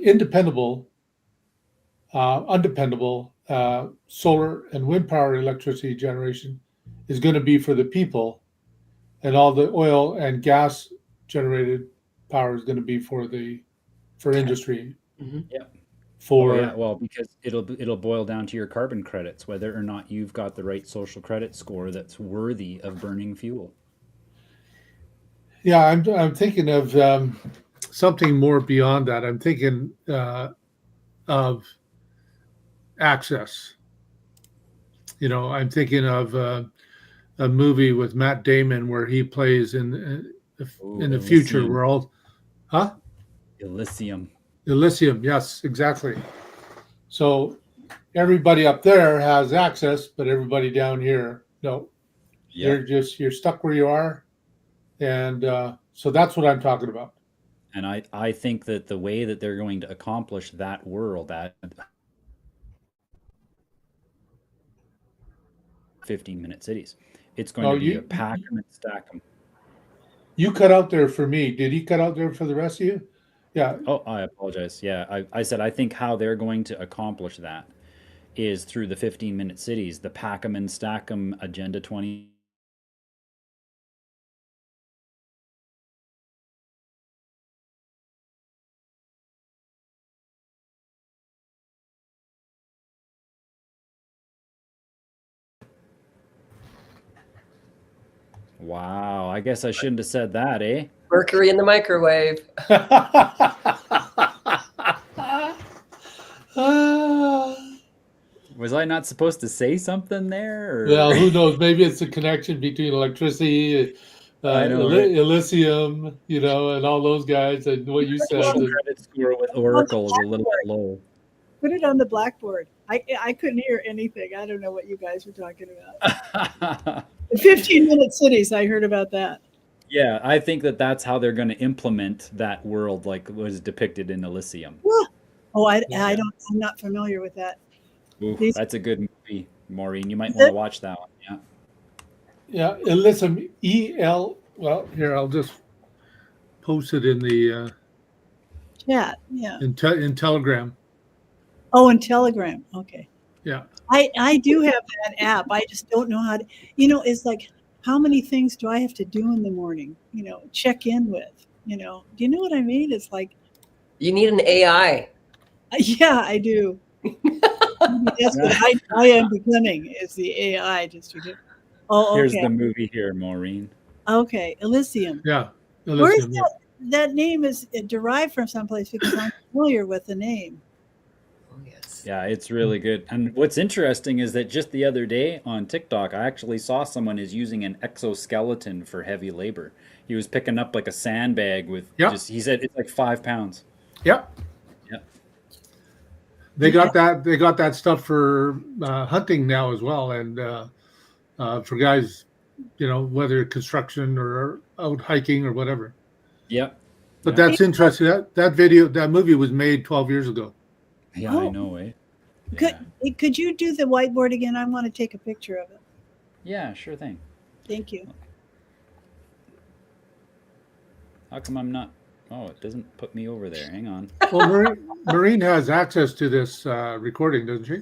independable, undependable solar and wind power electricity generation is going to be for the people, and all the oil and gas generated power is going to be for industry, Mhm. Yeah. Oh yeah. for Well, because it'll boil down to your carbon credits, whether or not you've got the right social credit score that's worthy of burning fuel. yeah. I'm thinking of something more beyond that. I'm thinking of access. I'm thinking of a movie with Matt Damon where he plays Oh, in the future Elysium. where all, huh? Elysium. Elysium, yes, exactly. So everybody up there has access, but everybody down here, no. Yep. You're stuck where you are, and so that's what I'm talking about. And I think that the way that they're going to accomplish that world, that 15-minute cities, it's going Oh, to be a pack 'em and stack 'em. you cut out there for me. Did he cut out there for the rest of you? Yeah. Oh, I apologize. Yeah, I said I think how they're going to accomplish that is through the 15-minute cities, the pack 'em and stack 'em Agenda 20. Wow, I guess I shouldn't have said that, eh? Mercury in the microwave. Was I not supposed to say something there? Well, Or who knows? Maybe it's a connection between electricity, I know, right? Elysium, and all those guys, and what you said. Social credit score with On the Oracle is a little bit blackboard. low. Put it on the blackboard. I couldn't hear anything. I don't know what you guys were talking about. The 15-minute cities, I heard about that. Yeah, I think that that's how they're going to implement that world like was depicted in Elysium. Yeah. Oh, I Yeah. don't. I'm not familiar with that. Ooh, These, that's a good movie, Maureen. You might is want to it? watch that one. Yeah. Yeah, Elysium, EL. Well, here I'll just post it in the Chat. Yeah. in Telegram. Oh, and Telegram. Okay. Yeah. I do have that app. I just don't know how to. It's like how many things do I have to do in the morning? Check in with. Do you know what I mean? It's like, You need an AI. yeah, I do. Maybe that's what I am becoming is the AI just to get. Oh, Here's okay. the movie here, Maureen. Okay. Elysium. Yeah. Where is Elysium. Yeah. that name is derived from someplace because I'm familiar with the name. Oh, yes. Yeah, it's really good. And what's interesting is that just the other day on TikTok, I actually saw someone is using an exoskeleton for heavy labor. He was picking up like a sandbag with Yep. just, he said it's like 5 pounds. Yep. Yeah. They Yeah. got that. They got that stuff for hunting now as well, and for guys, whether construction or out hiking or whatever. Yep. But Yeah. that's interesting. That movie was made 12 years ago. Yeah, I Oh, know, eh? could Yeah. could you do the whiteboard again? I want to take a picture of it. Yeah, sure thing. Thank you. How come I'm not? Oh, it doesn't put me over there. Hang on. Well, Marine has access to this recording, doesn't she?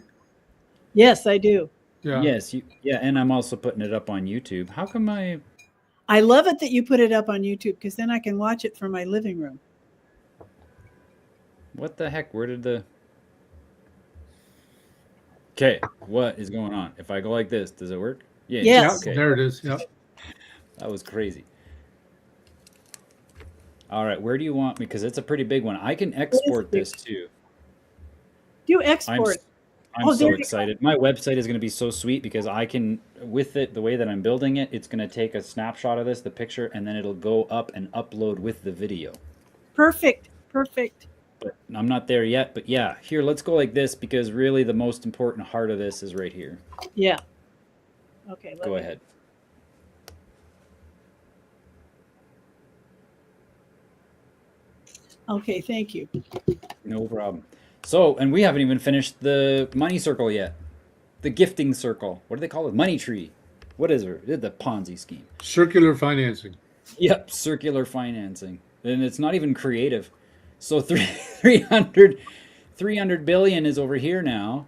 Yes, I do. Yeah. Yes, yeah, and I'm also putting it up on YouTube. How come I love it that you put it up on YouTube because then I can watch it from my living room. what the heck? Where did the Okay, what is going on? If I go like this, does it work? Yeah, Yeah. Yes. okay. There it is. Yeah. That was crazy. All right, where do you want me? Because it's a pretty big one. I can export big? this too. Do I'm export. s- I'm Oh, there so you go. excited. My website is going to be so sweet because I can, with it, the way that I'm building it, it's going to take a snapshot of this, the picture, and then it'll go up and upload with the video. Perfect. Perfect. But I'm not there yet. But yeah, here, let's go like this because really the most important heart of this is right here. Yeah. Okay. Go ahead. Okay. Thank you. No problem. So, and we haven't even finished the money circle yet. The gifting circle. What do they call it? Money tree. What is it? The Ponzi scheme. Circular financing. Yep, circular financing. And it's not even creative. So 300 billion is over here now.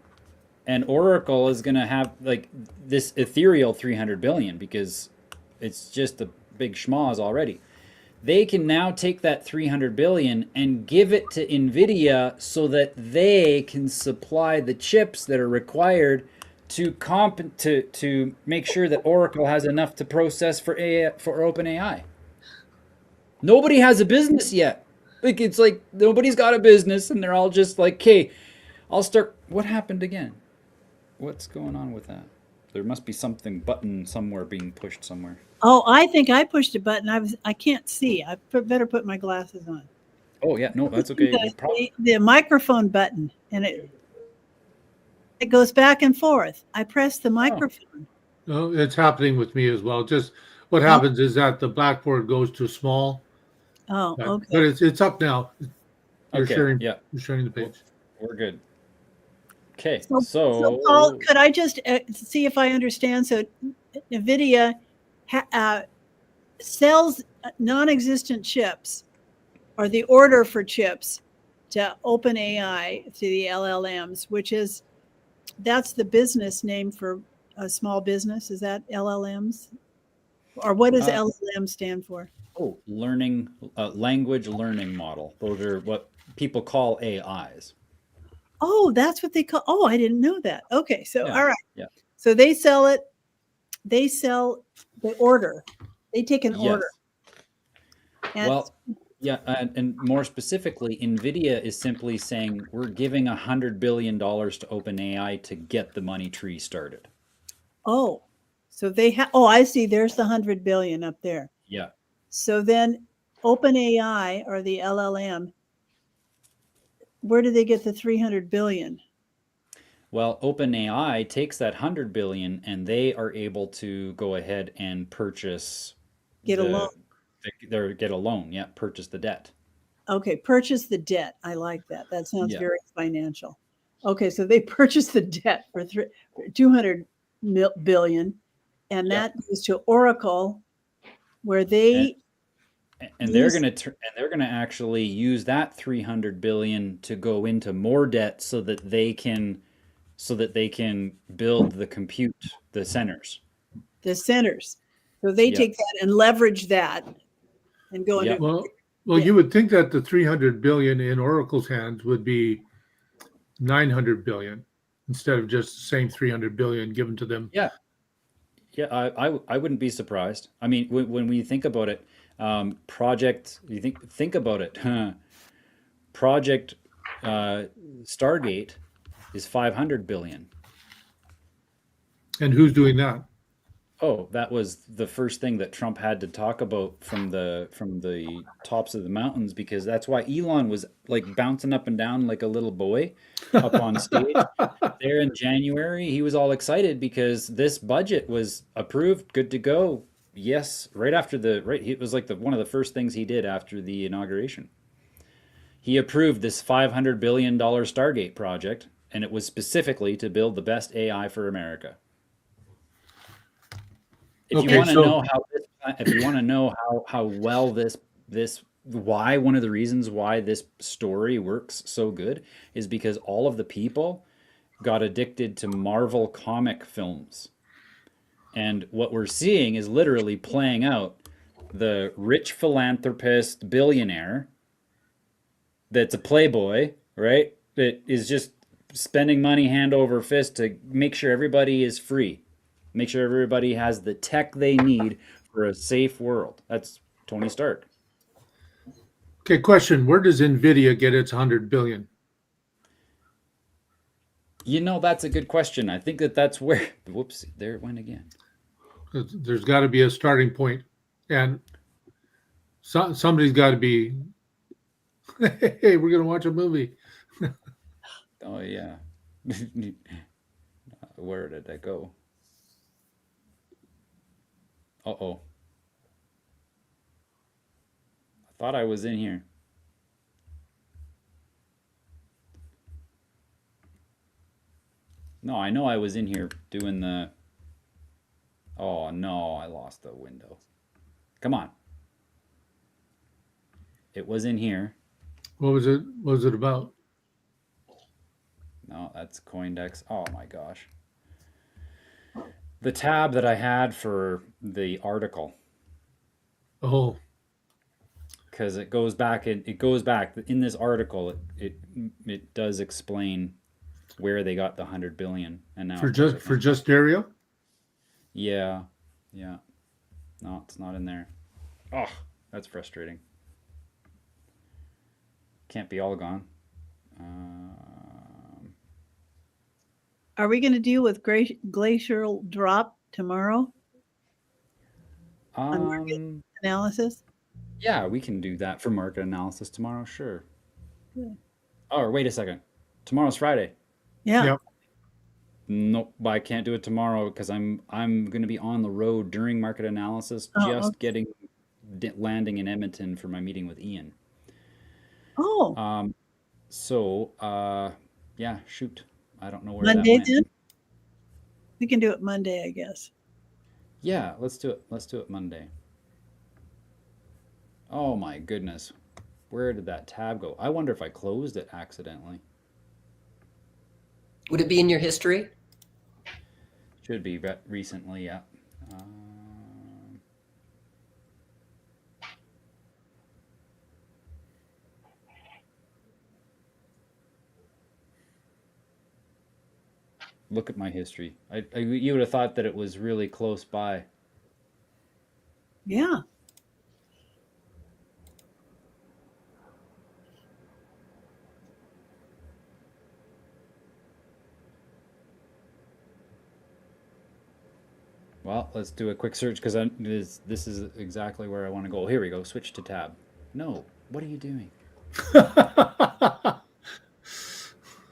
And Oracle is going to have like this ethereal 300 billion because it's just a big schmoz already. They can now take that 300 billion and give it to NVIDIA so that they can supply the chips that are required to make sure that Oracle has enough to process for OpenAI. Nobody has a business yet. Like it's like nobody's got a business and they're all just like, "Okay, I'll start." What happened again? What's going on with that? There must be something button somewhere being pushed somewhere. Oh, I think I pushed a button. I can't see. Better put my glasses on. Oh yeah, no, that's okay. The microphone button, and it goes back and forth. I press the microphone. No, it's happening with me as well. Just what Oh, happens is that the blackboard goes too small. oh, But okay. it's up now. You're Okay, sharing. yeah, You're sharing the page. we're good. Okay, So Paul, could I just see if I understand? So, NVIDIA sells non-existent chips, or the order for chips, to OpenAI, to the LLMs, that's the business name for a small business. Is that LLMs? Or what does uh, LLM stand for? learning language learning model. Those are what people call AIs. Oh, that's what they call. Oh, I didn't know that. Okay, so Yeah, all right. yeah, So they sell it. They sell the order. They take an yes. order. And Well, yeah, and more specifically, NVIDIA is simply saying we're giving $100 billion to OpenAI to get the money tree started. oh, so they have. Oh, I see. There's the 100 billion up there. Yeah. So then, OpenAI or the LLM, where do they get the 300 billion? Well, OpenAI takes that 100 billion and they are able to go ahead and purchase Get a loan. the They get a loan. Yeah, purchase the debt. Okay, purchase the debt. I like that. That sounds Yeah. very financial. Okay, so they purchase the debt for 200 billion, and Yeah. that goes to Oracle, where And they and they're use gonna actually use that 300 billion to go into more debt so that they can build the centers. the centers. So they Yep. take that and leverage that and go into Yep. Well, yeah. you would think that the 300 billion in Oracle's hands would be 900 billion instead of just the same 300 billion given to them. Yeah. Yeah, I wouldn't be surprised. I mean, when we think about it, you think about it. Project Stargate is 500 billion. And who's doing that? Oh, that was the first thing that Trump had to talk about from the tops of the mountains, because that's why Elon was like bouncing up and down like a little boy up on stage there in January. He was all excited because this budget was approved, good to go. Yes, it was like one of the first things he did after the inauguration. He approved this $500 billion Stargate project, and it was specifically to build the best AI for America. If you Okay, want to so know how well why one of the reasons why this story works so good is because all of the people got addicted to Marvel comic films. And what we're seeing is literally playing out the rich philanthropist billionaire that's a playboy, right? That is just spending money hand over fist to make sure everybody is free, make sure everybody has the tech they need for a safe world. That's Tony Stark. okay, question: where does NVIDIA get its 100 billion? That's a good question. I think that's where, whoops, there it went again. There's got to be a starting point, and somebody's got to be. Hey, we're gonna watch a movie. Oh, yeah. Where did that go? Uh-oh. I thought I was in here. No, I know I was in here doing the... Oh, no, I lost the window. Come on. It was in here. What was it? What was it about? No, that's Coindex. Oh, my gosh. The tab that I had for the article, Oh, because it goes back in this article. It does explain where they got the 100 billion, and now for of course I just for can't. just stereo. Yeah, yeah. No, it's not in there. Oh, that's frustrating. Can't be all gone. Are we going to deal with glacial drop tomorrow on market Um, analysis? yeah, we can do that for market analysis tomorrow. Sure. Good. Oh, wait a second. Tomorrow's Friday. Yeah. Yep. Nope, but I can't do it tomorrow because I'm going to be on the road during market analysis, Oh, just landing in Edmonton for my meeting with Ian. oh, Yeah, shoot, I don't know where that Monday went. then? We can do it Monday, I guess. Yeah, let's do it. Let's do it Monday. Oh my goodness, where did that tab go? I wonder if I closed it accidentally. Would it be in your history? Should be recently, yeah. Look at my history. You would have thought that it was really close by. Yeah. Well, let's do a quick search because this is exactly where I want to go. Here we go. Switch to tab. No, what are you doing?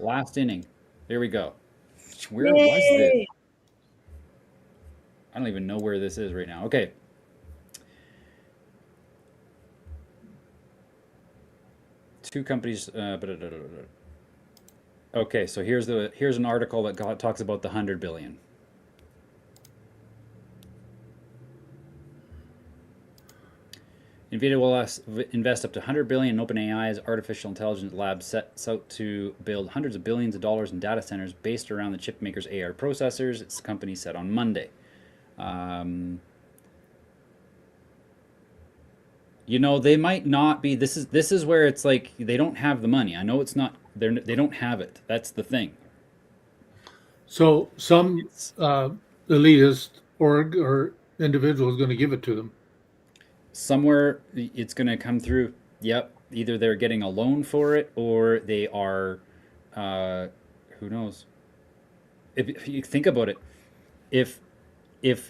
Last inning. There we go. Where was this? Yay! I don't even know where this is right now. Okay. two companies. Okay, so here's an article that talks about the 100 billion. NVIDIA will invest up to 100 billion in OpenAI's artificial intelligence lab sets out to build hundreds of billions of dollars in data centers based around the chip maker's AI processors, its company said on Monday. You know, they might not be. This is where it's like they don't have the money. I know it's not. They don't have it. That's the thing. So some elitist or individual is going to give it to them. Somewhere it's going to come through. Yep. Either they're getting a loan for it or they are, who knows? If you think about it, if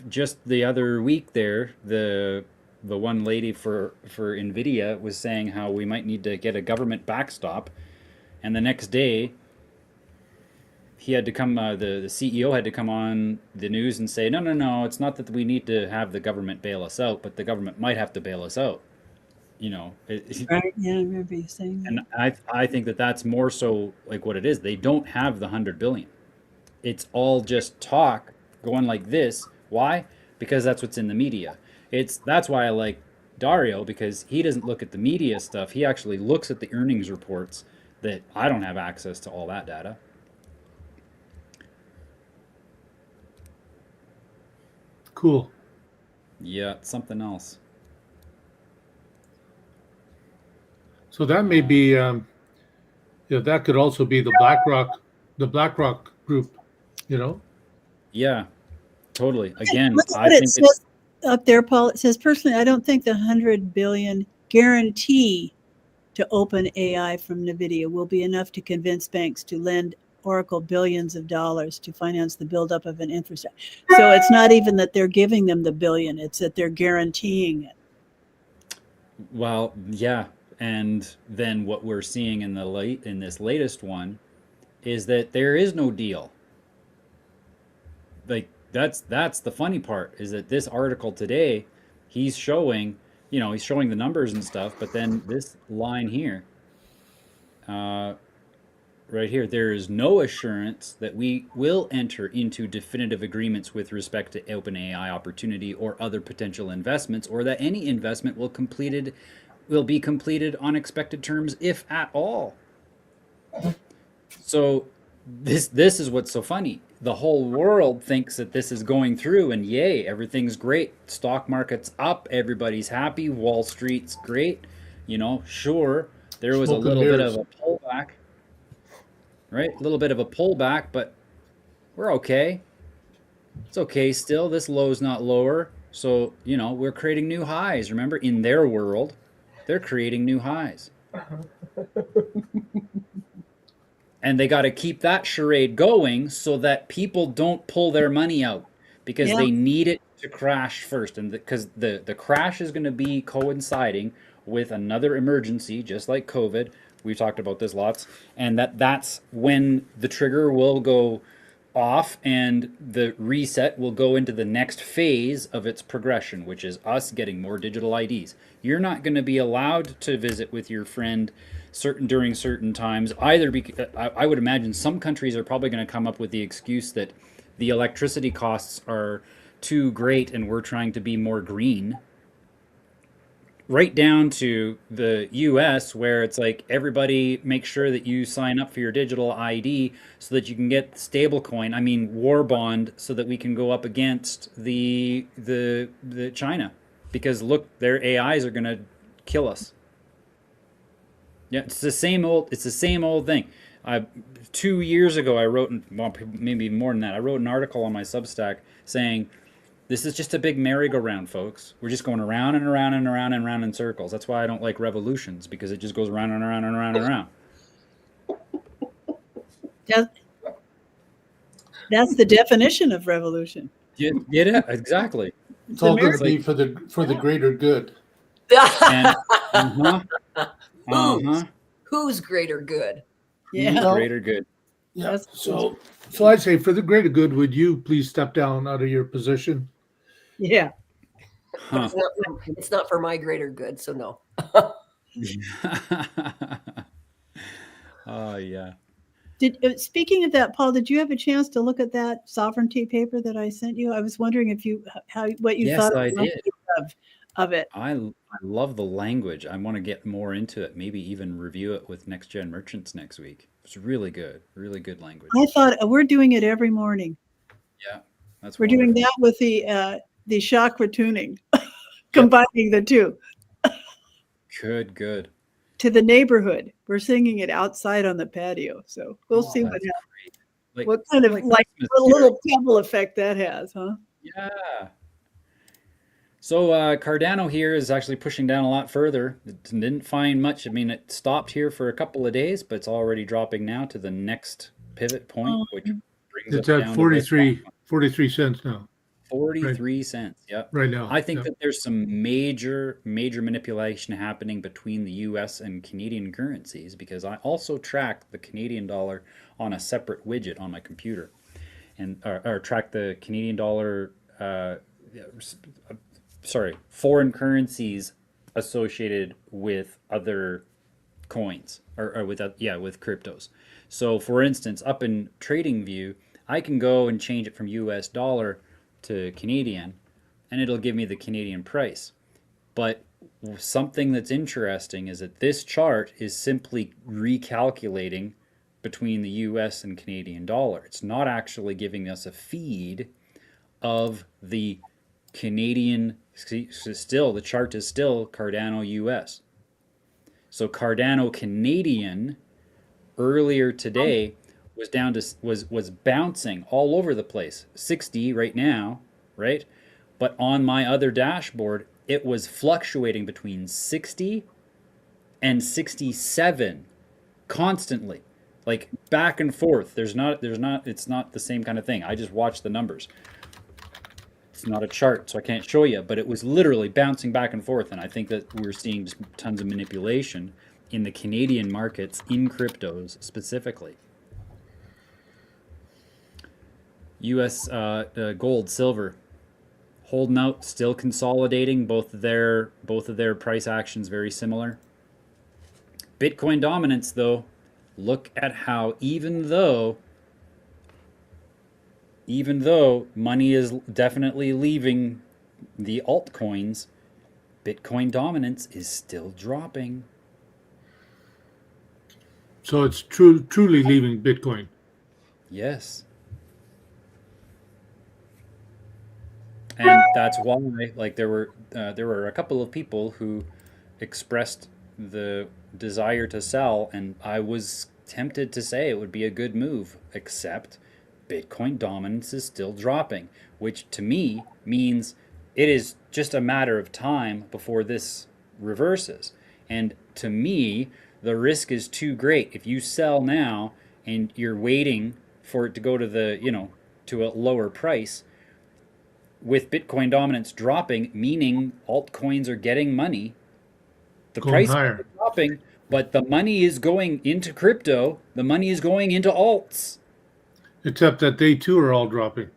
just the other week there, the one lady for NVIDIA was saying how we might need to get a government backstop, and the next day he had to come, the CEO had to come on the news and say, no, it's not that we need to have the government bail us out, but the government might have to bail us out. You know, Right. Yeah, I remember you saying that. and I think that that's more so like what it is. They don't have the 100 billion. It's all just talk going like this. Why? Because that's what's in the media. That's why I like Dario, because he doesn't look at the media stuff. He actually looks at the earnings reports that I don't have access to all that data. Cool. Yeah, it's something else. So that may be, that could also be the BlackRock group, you know? Yeah, totally. Again, Look at I what think it says up there, Paul. It says, personally, I don't think the 100 billion guarantee to open AI from NVIDIA will be enough to convince banks to lend Oracle billions of dollars to finance the buildup of an infrastructure. So it's not even that they're giving them the billion, it's that they're guaranteeing it. well, yeah, and then what we're seeing in this latest one is that there is no deal. Like that's the funny part, is that this article today, he's showing the numbers and stuff, but then this line here, right here, there is no assurance that we will enter into definitive agreements with respect to OpenAI opportunity or other potential investments, or that any investment will be completed on expected terms, if at all. So this is what's so funny. The whole world thinks that this is going through, and yay, everything's great. Stock market's up, everybody's happy, Wall Street's great. Sure, there was a little bit of a pullback, right? A little bit of a pullback, but we're okay. It's okay still. This low's not lower. So, we're creating new highs. Remember, in their world, they're creating new highs. And they got to keep that charade going so that people don't pull their money out, because they need it to crash first. And because the crash is going to be coinciding with another emergency, just like COVID. We've talked about this lots. And that's when the trigger will go off and the reset will go into the next phase of its progression, which is us getting more digital IDs. You're not going to be allowed to visit with your friend during certain times either, because I would imagine some countries are probably going to come up with the excuse that the electricity costs are too great and we're trying to be more green, right down to the US, where it's like, everybody make sure that you sign up for your digital ID so that you can get stablecoin, war bond, so that we can go up against the China, because look, their AIs are going to kill us. Yeah, it's the same old thing. 2 years ago, I wrote, well, maybe more than that, I wrote an article on my Substack saying, this is just a big merry-go-round, folks. We're just going around and around and around and around in circles. That's why I don't like revolutions, because it just goes around and around and around and around. That's the definition of revolution. Yeah, exactly. It's all going to be for the greater good. And, Who's greater good? Yeah. Greater good. Yeah. So I'd say, for the greater good, would you please step down out of your position? Yeah. It's not for my greater good, so no. Oh, yeah. Speaking of that, Paul, did you have a chance to look at that sovereignty paper that I sent you? I was wondering if you what you Yes, thought I did. of it. I love the language. I want to get more into it. Maybe even review it with Next Gen Merchants next week. It's really good language. I thought we're doing it every morning. Yeah, that's We're doing wonderful. that with the chakra tuning, Yep. combining the two Good. to the neighborhood. We're singing it outside on the patio, so we'll Oh, see that's great. Like what kind of like like Christmas what spirit. little pebble effect that has, huh? Yeah. So Cardano here is actually pushing down a lot further. It didn't find much. I mean, it stopped here for a couple of days, but it's already dropping now to the next pivot point, which brings It's us at down to this 43 cents now, right 43 cents. Yep. right now. I think Yeah. that there's some major manipulation happening between the US and Canadian currencies because I also track the Canadian dollar on a separate widget on my computer and or track the Canadian dollar yeah, sorry, foreign currencies associated with other coins or with with cryptos. So for instance, up in TradingView, I can go and change it from US dollar to Canadian and it'll give me the Canadian price. But something that's interesting is that this chart is simply recalculating between the US and Canadian dollar. It's not actually giving us a feed of the Canadian. Still, the chart is still Cardano US. So Cardano Canadian earlier today was down to was bouncing all over the place. 60 right now, right? But on my other dashboard, it was fluctuating between 60 and 67 constantly. Like back and forth. It's not the same kind of thing. I just watch the numbers. It's not a chart, so I can't show you, but it was literally bouncing back and forth. And I think that we're seeing just tons of manipulation in the Canadian markets in cryptos specifically. US gold, silver, holding out, still consolidating. Both of their price actions very similar. Bitcoin dominance, though, look at how even though money is definitely leaving the altcoins, Bitcoin dominance is still dropping. So it's truly leaving Bitcoin. Yes. And that's why, like, there were a couple of people who expressed the desire to sell, and I was tempted to say it would be a good move, except Bitcoin dominance is still dropping, which to me means it is just a matter of time before this reverses. And to me, the risk is too great. If you sell now and you're waiting for it to go to to a lower price, with Bitcoin dominance dropping, meaning altcoins are getting money, the Going price is higher. dropping, but the money is going into crypto, the money is going into alts. Except that they too are all dropping.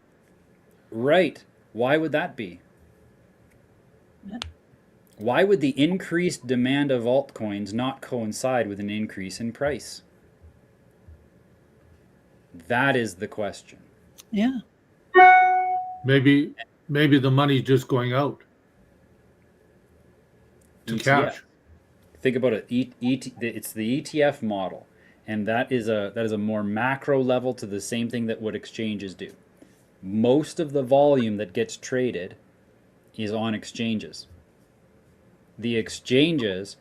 Right. Why would that be? Why would the increased demand of altcoins not coincide with an increase in price? That is the question. Yeah. Maybe the money's just going out to ETF. cash. Think about it. It's the ETF model, and that is a more macro level to the same thing that what exchanges do. Most of the volume that gets traded is on exchanges. The exchanges,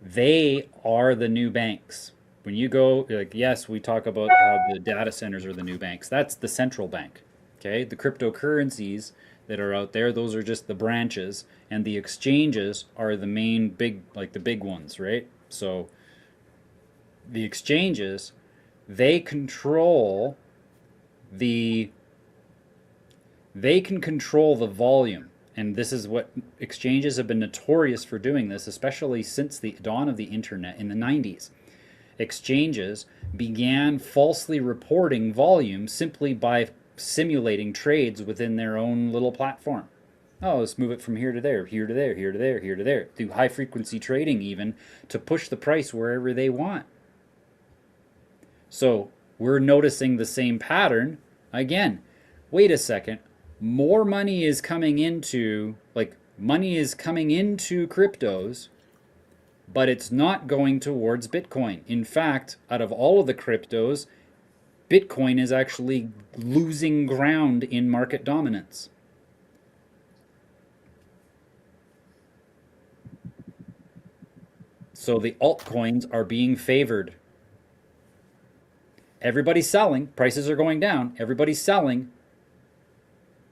they are the new banks. When you go, like, yes, we talk about how the data centers are the new banks. That's the central bank. Okay, the cryptocurrencies that are out there, those are just the branches, and the exchanges are the main big, like the big ones, right? So the exchanges, they control the they can control the volume. And this is what exchanges have been notorious for doing this, especially since the dawn of the internet in the 90s. Exchanges began falsely reporting volume simply by simulating trades within their own little platform. Oh, let's move it from here to there, here to there, here to there, here to there, through high frequency trading even to push the price wherever they want. So we're noticing the same pattern again. Wait a second. More money is coming into, money is coming into cryptos, but it's not going towards Bitcoin. In fact, out of all of the cryptos, Bitcoin is actually losing ground in market dominance. So the altcoins are being favored. Everybody's selling, prices are going down, everybody's selling,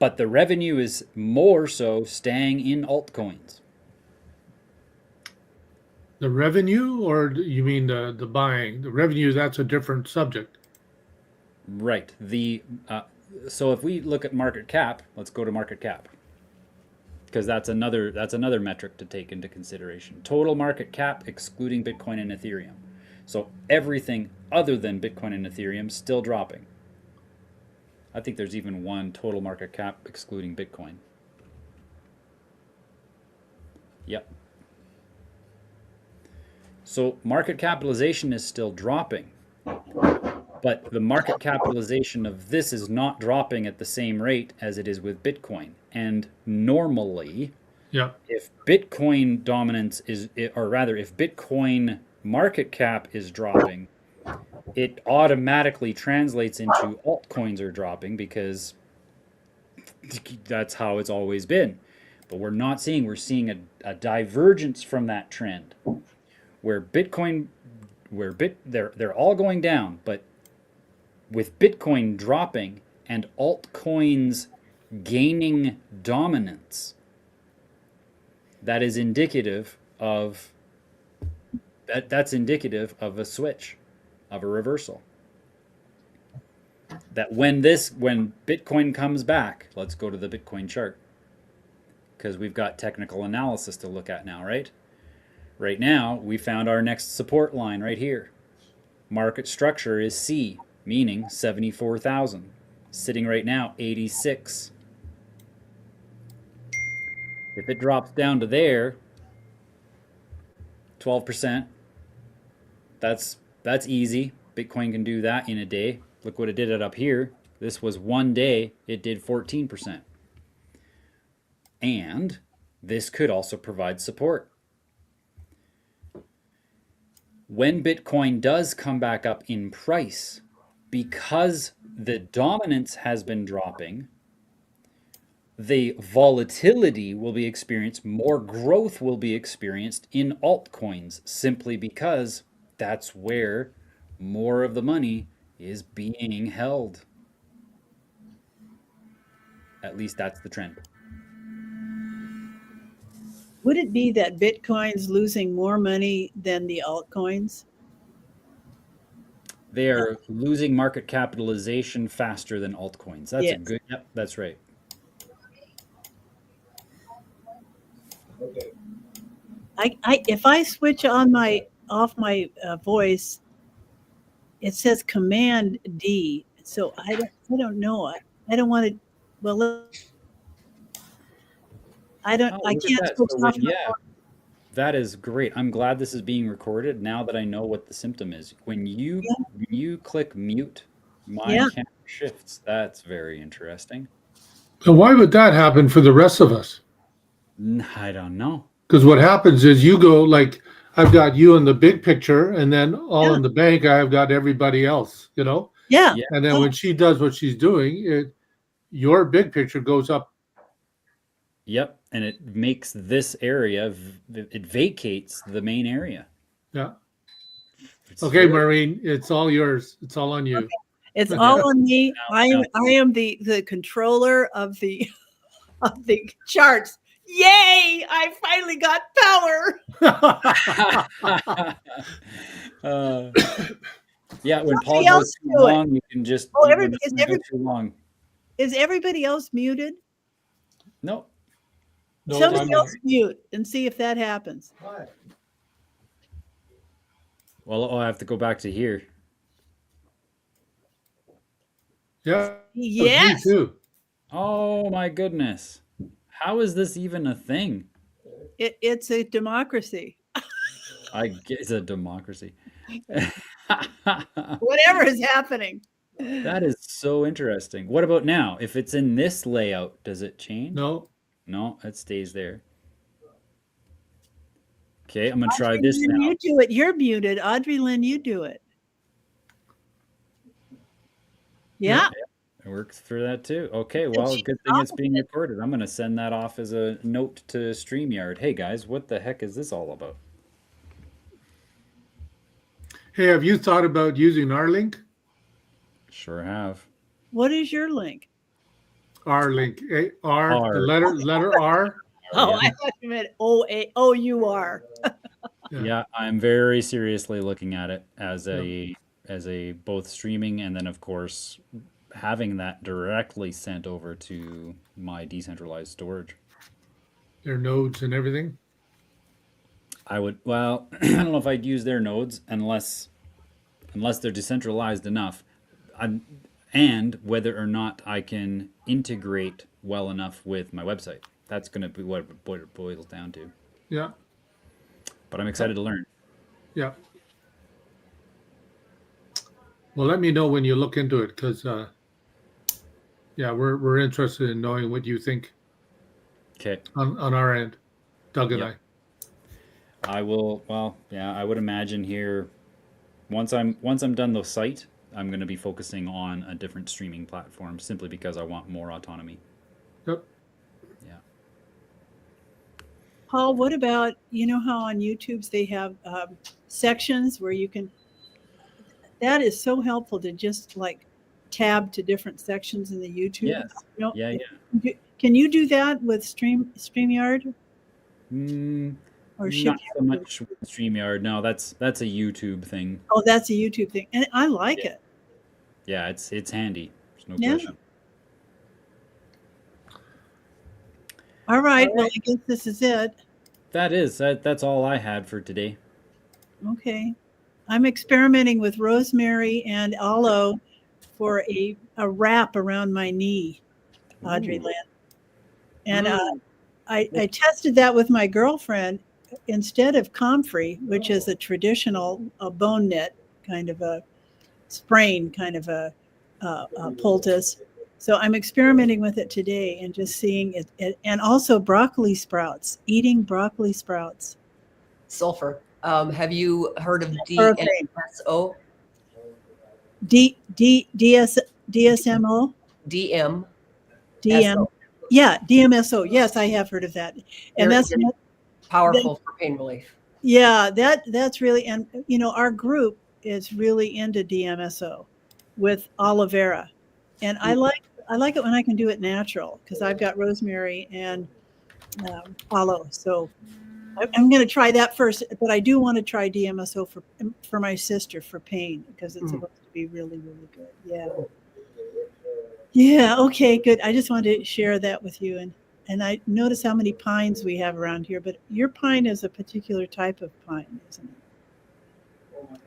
but the revenue is more so staying in altcoins. The revenue, or you mean the buying? The revenue, that's a different subject. Right. So if we look at market cap, let's go to market cap, because that's another metric to take into consideration. Total market cap excluding Bitcoin and Ethereum. So everything other than Bitcoin and Ethereum still dropping. I think there's even one total market cap excluding Bitcoin. Yep. So market capitalization is still dropping, but the market capitalization of this is not dropping at the same rate as it is with Bitcoin. And normally, Yeah. if Bitcoin dominance or rather, if Bitcoin market cap is dropping, it automatically translates into altcoins are dropping because that's how it's always been. But we're seeing a divergence from that trend where they're all going down, but with Bitcoin dropping and altcoins gaining dominance, that's indicative of a switch, of a reversal. That when Bitcoin comes back, let's go to the Bitcoin chart, because we've got technical analysis to look at now, right? Right now, we found our next support line right here. Market structure is C, meaning 74,000. Sitting right now, 86. If it drops down to there, 12%, that's easy. Bitcoin can do that in a day. Look what it did up here. This was one day, it did 14%. And this could also provide support. When Bitcoin does come back up in price, because the dominance has been dropping, the volatility will be experienced, more growth will be experienced in altcoins, simply because that's where more of the money is being held. At least that's the trend. Would it be that Bitcoin's losing more money than the altcoins? They are losing market capitalization faster than altcoins. That's Yes. Yep, that's right. If I switch on off my voice, it says Command D. So I don't know. I don't want to. Well, I don't. Oh, I look at can't that. switch So off. yeah, that is great. I'm glad this is being recorded now that I know what the symptom is. When you click mute, my Yeah. camera shifts. That's very interesting. So why would that happen for the rest of us? I don't know. Because what happens is you go like, I've got you in the big picture, and then all in the bank, I've got everybody else, Yeah. Yeah. And then when she does what she's doing, your big picture goes up. Yep, and it makes this area, it vacates the main area. Yeah. It's Okay, very- Maureen, it's all yours. It's all on you. It's all on me. Now- I am the controller of the of the charts. Yay! I finally got power. Yeah, when Paul Somebody goes else too do it. long, you can just Oh, when is I go too long. Is everybody else muted? No. Somebody else mute and see if that happens. Well, I have to go back to here. Yeah. Yes. Me too. Oh my goodness. How is this even a thing? It's a democracy. I guess it's a democracy. Whatever is happening. That is so interesting. What about now? If it's in this layout, does it change? No, No, it stays there. Okay, I'm gonna try Audrey this Lynn, now. you do it. You're muted. Audrey Lynn, you do it. Yeah. It works for that too. Okay, well, she's good thing it's being recorded. I'm gonna send that off as a note to StreamYard. Hey guys, what the heck is this all about? hey, have you thought about using our link? Sure have. What is your link? Our link, R, the R. letter R. Oh, Yeah. I thought you meant O-U-R. Yeah, I'm very seriously looking at it as a both streaming and then of course having that directly sent over to my decentralized storage. Their nodes and everything. I would, well, I don't know if I'd use their nodes unless they're decentralized enough. And whether or not I can integrate well enough with my website. That's going to be what it boils down to. Yeah, But I'm excited to learn. yeah. Well, let me know when you look into it, because yeah, we're interested in knowing what you think Okay. on our end, Doug and Yep. I will, well, yeah, I would imagine here once I'm done the site, I'm going to be focusing on a different streaming platform simply because I want more autonomy. Yep. Yeah. Paul, what about, you know how on YouTube's they have sections where you can, that is so helpful to just like tab to different sections in the YouTube. Yes. You know, Yeah, yeah. Can you do that with StreamYard? Or Not so much with StreamYard. No, that's a YouTube thing. Oh, that's a YouTube thing. And I like it. Yeah, it's handy. There's no Yeah. question. All right. Well, I guess this is it. That's all I had for today. Okay. I'm experimenting with rosemary and aloe for a wrap around my knee, Audrey Ooh. Lynn. And I tested that with my girlfriend instead of comfrey, which is a traditional bone knit kind of a sprain, kind of a poultice. So I'm experimenting with it today and just seeing it, and also broccoli sprouts, eating broccoli sprouts. Sulfur. Have you heard of Hurricane. DMSO? DSMO? DM. DM. Yeah, DMSO. Yes, I have heard of that. And that's powerful for pain relief. Yeah, that's really, and you know, our group is really into DMSO with aloe vera. And I like it when I can do it natural because I've got rosemary and aloe. So I'm going to try that first, but I do want to try DMSO for my sister for pain because it's supposed to be really, really good. Yeah. Yeah. Okay. Good. I just wanted to share that with you, and I notice how many pines we have around here. But your pine is a particular type of pine, isn't it?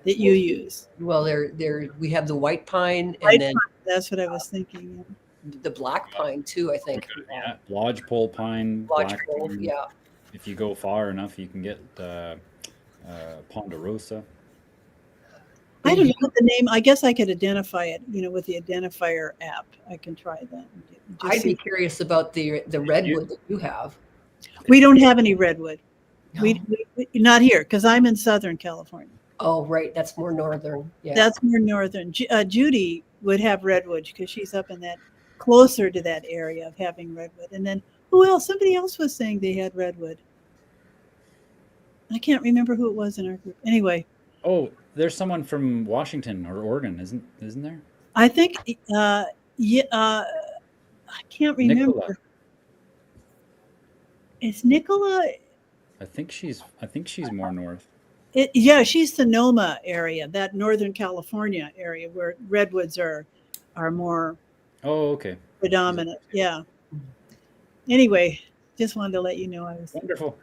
That you use. Well, we have the white pine White and then pine, that's what I was thinking. the black pine too, I think. Yeah, lodgepole pine, Lodgepole, black pine. yeah. If you go far enough, you can get ponderosa. I don't know what the name. I guess I could identify it. You know, with the identifier app, I can try that. I'd be curious about the redwood that you have. We don't have any redwood. No. We not here because I'm in Southern California. Oh, right. That's more northern. Yeah. That's more northern. Judy would have redwood because she's up in that closer to that area of having redwood. And then who else? Somebody else was saying they had redwood. I can't remember who it was in our group. Anyway. Oh, there's someone from Washington or Oregon, isn't there? I think I can't remember. Nicola. Is Nicola? I think she's more north. Yeah, she's Sonoma area, that Northern California area where redwoods are more Oh, okay. predominant. Yeah. Anyway, just wanted to let you know I was Wonderful.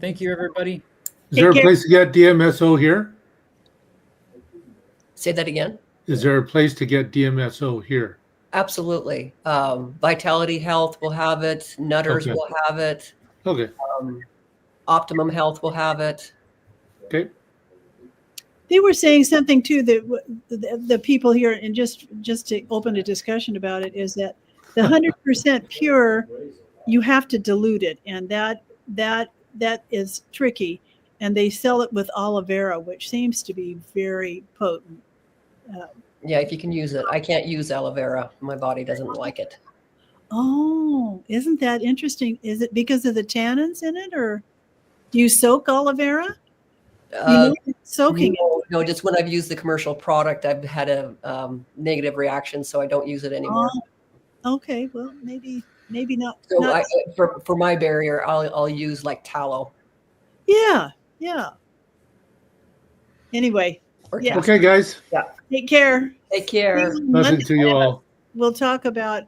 Thank you, everybody. Is there a place to get DMSO here? Say that again. Is there a place to get DMSO here? Absolutely. Vitality Health will have it. Nutters Okay. will have it. Okay. Optimum Health will have it. Okay. They were saying something too that the people here, and just to open a discussion about it, is that the 100% pure, you have to dilute it, and that is tricky. And they sell it with aloe vera, which seems to be very potent. Yeah, if you can use it. I can't use aloe vera. My body doesn't like it. Oh, isn't that interesting? Is it because of the tannins in it, or do you soak aloe vera? Soaking No, just when I've used the commercial product, I've had a negative reaction, so I don't use it anymore. Okay, well, maybe not. So not for my barrier, I'll use like tallow. yeah. Anyway, yeah. Okay, guys. Take care. Take care. Nothing to you all. We'll talk about